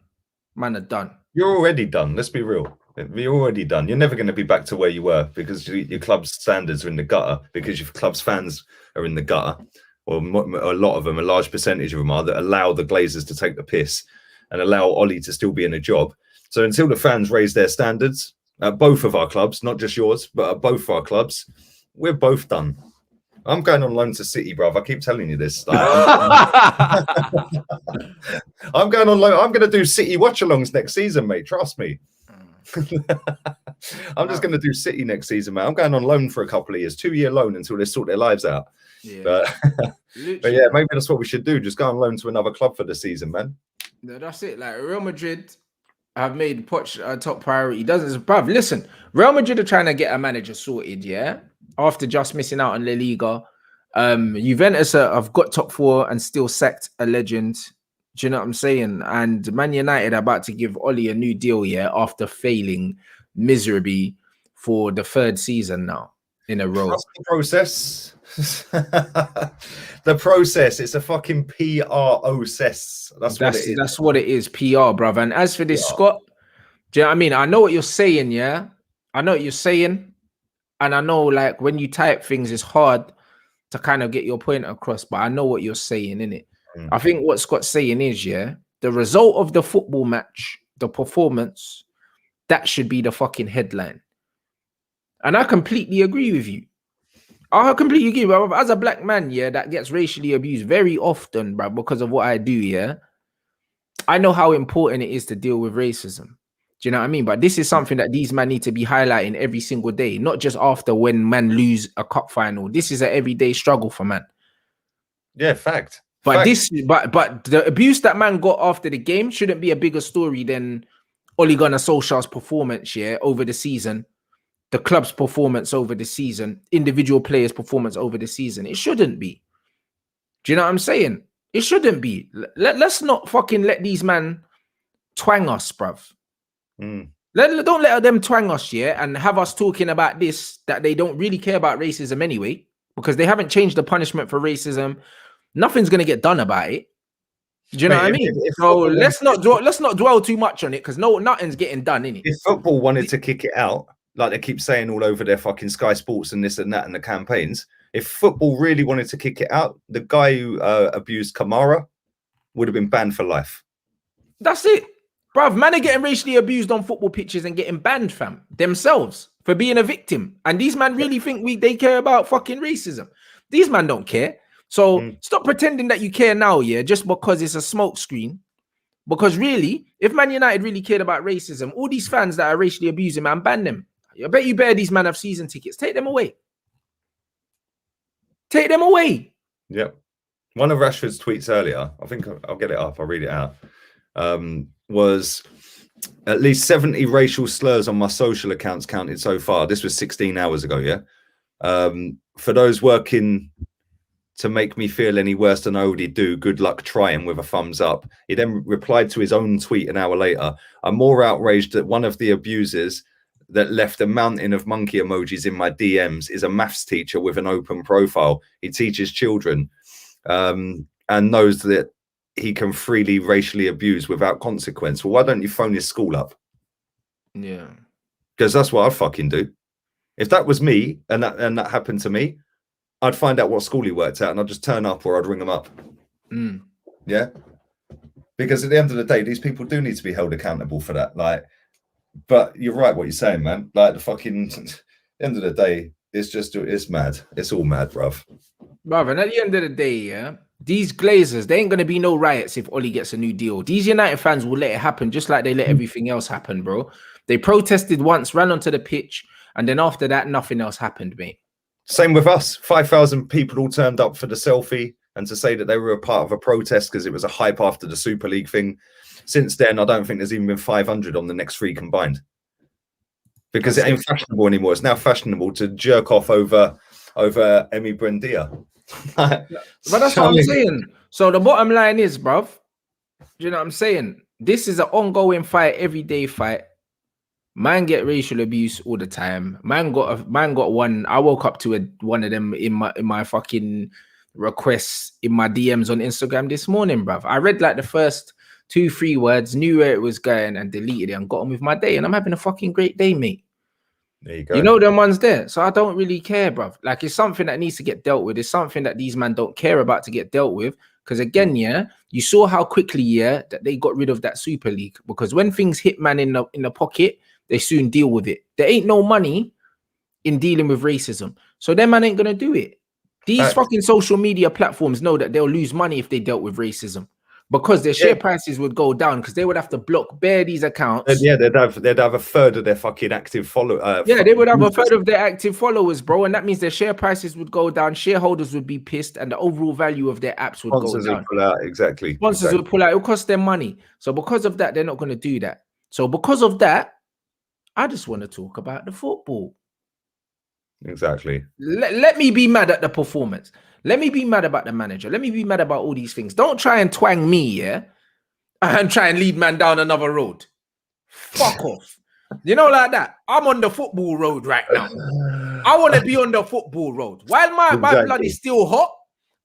You're already done. Let's be real. You're already done. You're never going to be back to where you were because your club's standards are in the gutter, because your club's fans are in the gutter, or a lot of them, a large percentage of them are, that allow the Glazers to take the piss and allow Ollie to still be in a job. So until the fans raise their standards at both of our clubs, not just yours, but at both our clubs, we're both done. I'm going on loan to City, bruv. I keep telling you this. Like, I'm going on loan. I'm going to do City watch-alongs next season, mate. Trust me. I'm just going to do City next season, mate. I'm going on loan for a couple of years, 2-year loan until they sort their lives out. Yeah. But yeah, maybe that's what we should do. Just go on loan to another club for the season, man. No, that's it. Like Real Madrid have made Poch a top priority. Doesn't, bruv, listen, Real Madrid are trying to get a manager sorted, yeah? After just missing out on La Liga. Juventus have got top 4 and still sacked a legend. Do you know what I'm saying? And Man United are about to give Ollie a new deal, yeah, after failing miserably for the 3rd season now in a row. Trust the process. The process. It's a fucking PR-ocess. That's what it is. That's what it is, PR, bruv. And as for this, Scott, do you know what I mean? I know what you're saying, yeah? I know what you're saying. And I know, like, when you type things, it's hard to kind of get your point across, but I know what you're saying, innit? I think what Scott's saying is, yeah, the result of the football match, the performance, that should be the fucking headline. And I completely agree with you. I completely agree. Bro. As a black man, yeah, that gets racially abused very often, bro, because of what I do, yeah, I know how important it is to deal with racism. Do you know what I mean? But this is something that these men need to be highlighting every single day, not just after when men lose a cup final. This is an everyday struggle for man. Yeah, fact. But the abuse that man got after the game shouldn't be a bigger story than Ole Gunnar Solskjaer's performance, yeah, over the season, the club's performance over the season, individual players' performance over the season. It shouldn't be. Do you know what I'm saying? It shouldn't be. Let's not fucking let these men twang us, bruv. Don't let them twang us, yeah, and have us talking about this, that they don't really care about racism anyway, because they haven't changed the punishment for racism. Nothing's gonna get done about it. Do you know what I mean? So let's not dwell too much on it, because nothing's getting done, innit? If football wanted to kick it out, like they keep saying all over their fucking Sky Sports and this and that and the campaigns, if football really wanted to kick it out, the guy who abused Kamara would have been banned for life. That's it. Bruv, man are getting racially abused on football pitches and getting banned, fam, themselves for being a victim. And these men really think they care about fucking racism. These men don't care. So stop pretending that you care now, yeah, just because it's a smoke screen. Because really, if Man United really cared about racism, all these fans that are racially abusing, man, ban them. I bet you better these men have season tickets. Take them away. Take them away. Yep. One of Rashford's tweets earlier, I think I'll get it up, I'll read it out, was at least 70 racial slurs on my social accounts counted so far. This was 16 hours ago, yeah? For those working to make me feel any worse than I already do, good luck trying, with a thumbs up. He then replied to his own tweet an hour later. I'm more outraged that one of the abusers that left a mountain of monkey emojis in my DMs is a maths teacher with an open profile. He teaches children and knows that he can freely racially abuse without consequence. Well, why don't you phone his school up? Yeah. Because that's what I'd fucking do. If that was me and that happened to me, I'd find out what school he worked at and I'd just turn up, or I'd ring him up. Yeah. Because at the end of the day, these people do need to be held accountable for that. Like, but you're right what you're saying, man. Like, the fucking end of the day, it's mad. It's all mad, bruv. Bruv, and at the end of the day, yeah, these Glazers, there ain't going to be no riots if Ollie gets a new deal. These United fans will let it happen just like they let everything else happen, bro. They protested once, ran onto the pitch, and then after that, nothing else happened, mate. Same with us. 5,000 people all turned up for the selfie. and to say that they were a part of a protest because it was a hype after the Super League thing. Since then, I don't think there's even been 500 on the next 3 combined. Because it ain't fashionable anymore. It's now fashionable to jerk off over Emi Buendia. But that's what I'm saying. So the bottom line is, bruv, you know what I'm saying? This is an ongoing fight, everyday fight. Man get racial abuse all the time. Man got one. I woke up to one of them in my fucking requests in my DMs on Instagram this morning, bruv. I read like the first 2-3 words, knew where it was going, and deleted it and got on with my day. And I'm having a fucking great day, mate. There you go. You know them ones there. So I don't really care, bruv. Like, it's something that needs to get dealt with. It's something that these men don't care about to get dealt with. Because again, yeah, you saw how quickly, yeah, that they got rid of that Super League. Because when things hit man in the pocket, they soon deal with it. There ain't no money in dealing with racism. So them man ain't gonna do it. These fucking social media platforms know that they'll lose money if they dealt with racism. Because their share prices would go down because they would have to block these accounts. Yeah, they'd have a third of their fucking active followers. Yeah, they would have a third of their active followers, bro, and that means their share prices would go down. Shareholders would be pissed, and the overall value of their apps would go down. Would pull out, exactly. Sponsors would pull out. It would cost them money. So because of that, they're not going to do that. So because of that, I just want to talk about the football. Exactly. Let me be mad at the performance. Let me be mad about the manager. Let me be mad about all these things. Don't try and twang me, yeah, and try and lead man down another road. Fuck off. You know, like that. I'm on the football road right now. I want to be on the football road. While my blood is still hot,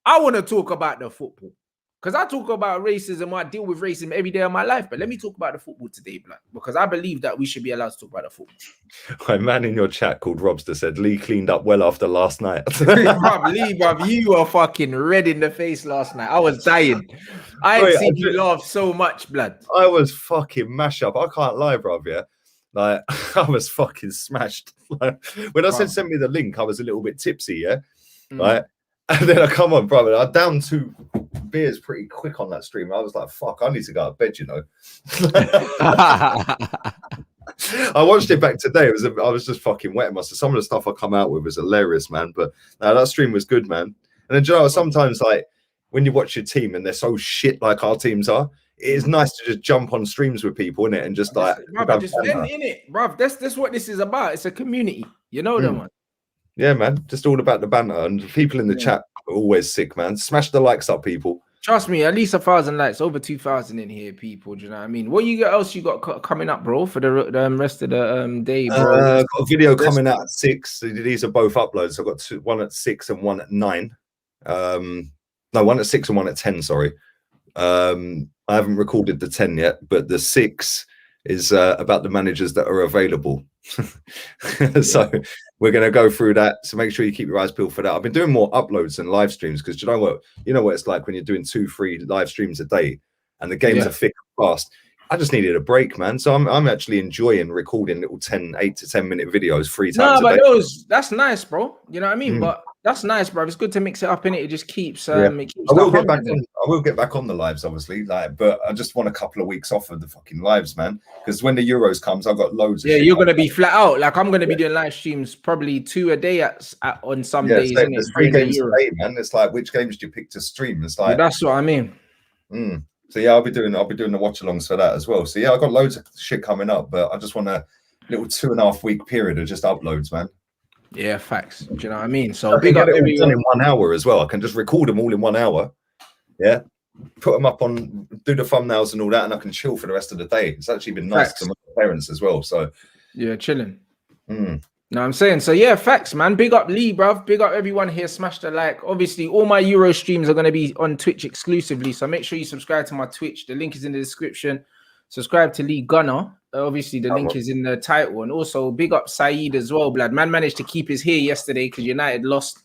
I want to talk about the football. Because I talk about racism, I deal with racism every day of my life. But let me talk about the football today, blood. Because I believe that we should be allowed to talk about the football. A man in your chat called Robster said Lee cleaned up well after last night. Lee, bruv, you were fucking red in the face last night. I was dying. I ain't seen you laugh so much, blood. I was fucking mash up. I can't lie, bruv, yeah. Like, I was fucking smashed. Like, when I said send me the link, I was a little bit tipsy, yeah? Right? And then I come on, brother. I downed 2 beers pretty quick on that stream. I was like, fuck, I need to go to bed, you know. I watched it back today. I was just fucking wetting myself. Some of the stuff I come out with was hilarious, man. But that stream was good, man. And then, you know, sometimes, like, when you watch your team and they're so shit like our teams are, it is nice to just jump on streams with people, innit? And just like, just in it, bruv. That's what this is about. It's a community. You know them, man. Yeah, man. Just all about the banter, and people in the chat are always sick, man. Smash the likes up, people. Trust me, at least 1,000 likes, over 2,000 in here, people. Do you know what I mean? What else you got coming up, bro, for the rest of the day, bro? Got a video coming out at 6. These are both uploads. I've got one at 6 and one at 9. No, one at 6 and one at 10. Sorry. I haven't recorded the 10 yet, but the 6 is about the managers that are available. So we're going to go through that. So make sure you keep your eyes peeled for that. I've been doing more uploads and live streams because you know what it's like when you're doing 2-3 live streams a day and the games are thick and fast. I just needed a break, man. So I'm actually enjoying recording little 8 to 10 minute videos 3 times a day. That's nice, bro. You know what I mean? But that's nice, bro. It's good to mix it up in it. It just keeps I will get back on the lives, obviously. But I just want a couple of weeks off of the fucking lives, man. Because when the Euros comes, I've got loads of shit. You're gonna be flat out. Like I'm gonna be doing live streams probably 2 a day on some days. There's 3 games a day, man. It's like, which games do you pick to stream? It's like that's what I mean. So yeah, I'll be doing the watch-alongs for that as well. So yeah, I've got loads of shit coming up, but I just want a little 2.5 week period of just uploads, man. Yeah, facts. Do you know what I mean? So big up everyone in 1 hour as well. I can just record them all in 1 hour. Yeah, put them up on, do the thumbnails and all that, and I can chill for the rest of the day. It's actually been nice to my parents as well. So yeah, chilling. No, I'm saying so. Yeah, facts, man. Big up Lee, bruv. Big up everyone here. Smash the like. Obviously, all my Euro streams are going to be on Twitch exclusively. So make sure you subscribe to my Twitch. The link is in the description. Subscribe to Lee Gunner. Obviously, the link is in the title. And also, big up Saeed as well, blood. Man managed to keep his hair yesterday because United lost.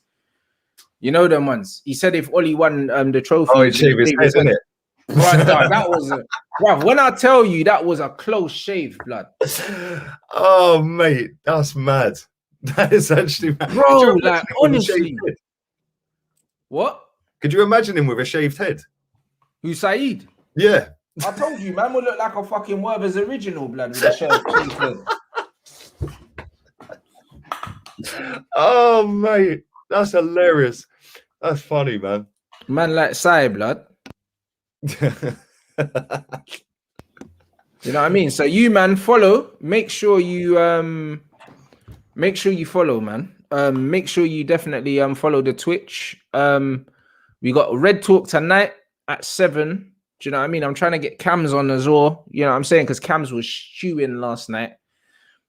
You know them ones. He said if Oli won the trophy. Oh, he'd shave his head, isn't it? Right, that was bruv, when I tell you that was a close shave, blood. Oh, mate, that's mad. That is actually mad. Bro, like, honestly. What? Could you imagine him with a shaved head? Who, Saeed? Yeah. I told you, man would look like a fucking Werther's original, blood, with a shaved head. Oh, mate, that's hilarious. That's funny, man. Man like Sai, blood. You know what I mean? So you, man, follow. Make sure you follow, man. Make sure you definitely follow the Twitch. We got Red Talk tonight at 7. Do you know what I mean? I'm trying to get Cams on as well. You know what I'm saying? Because Cams was stewing last night.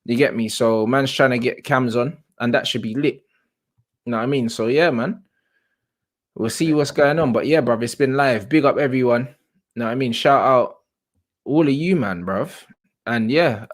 You get me? So man's trying to get Cams on, and that should be lit. You know what I mean? So yeah, man. We'll see what's going on. But yeah, bruv, it's been live. Big up everyone. You know what I mean? Shout out all of you, man, bruv. And yeah,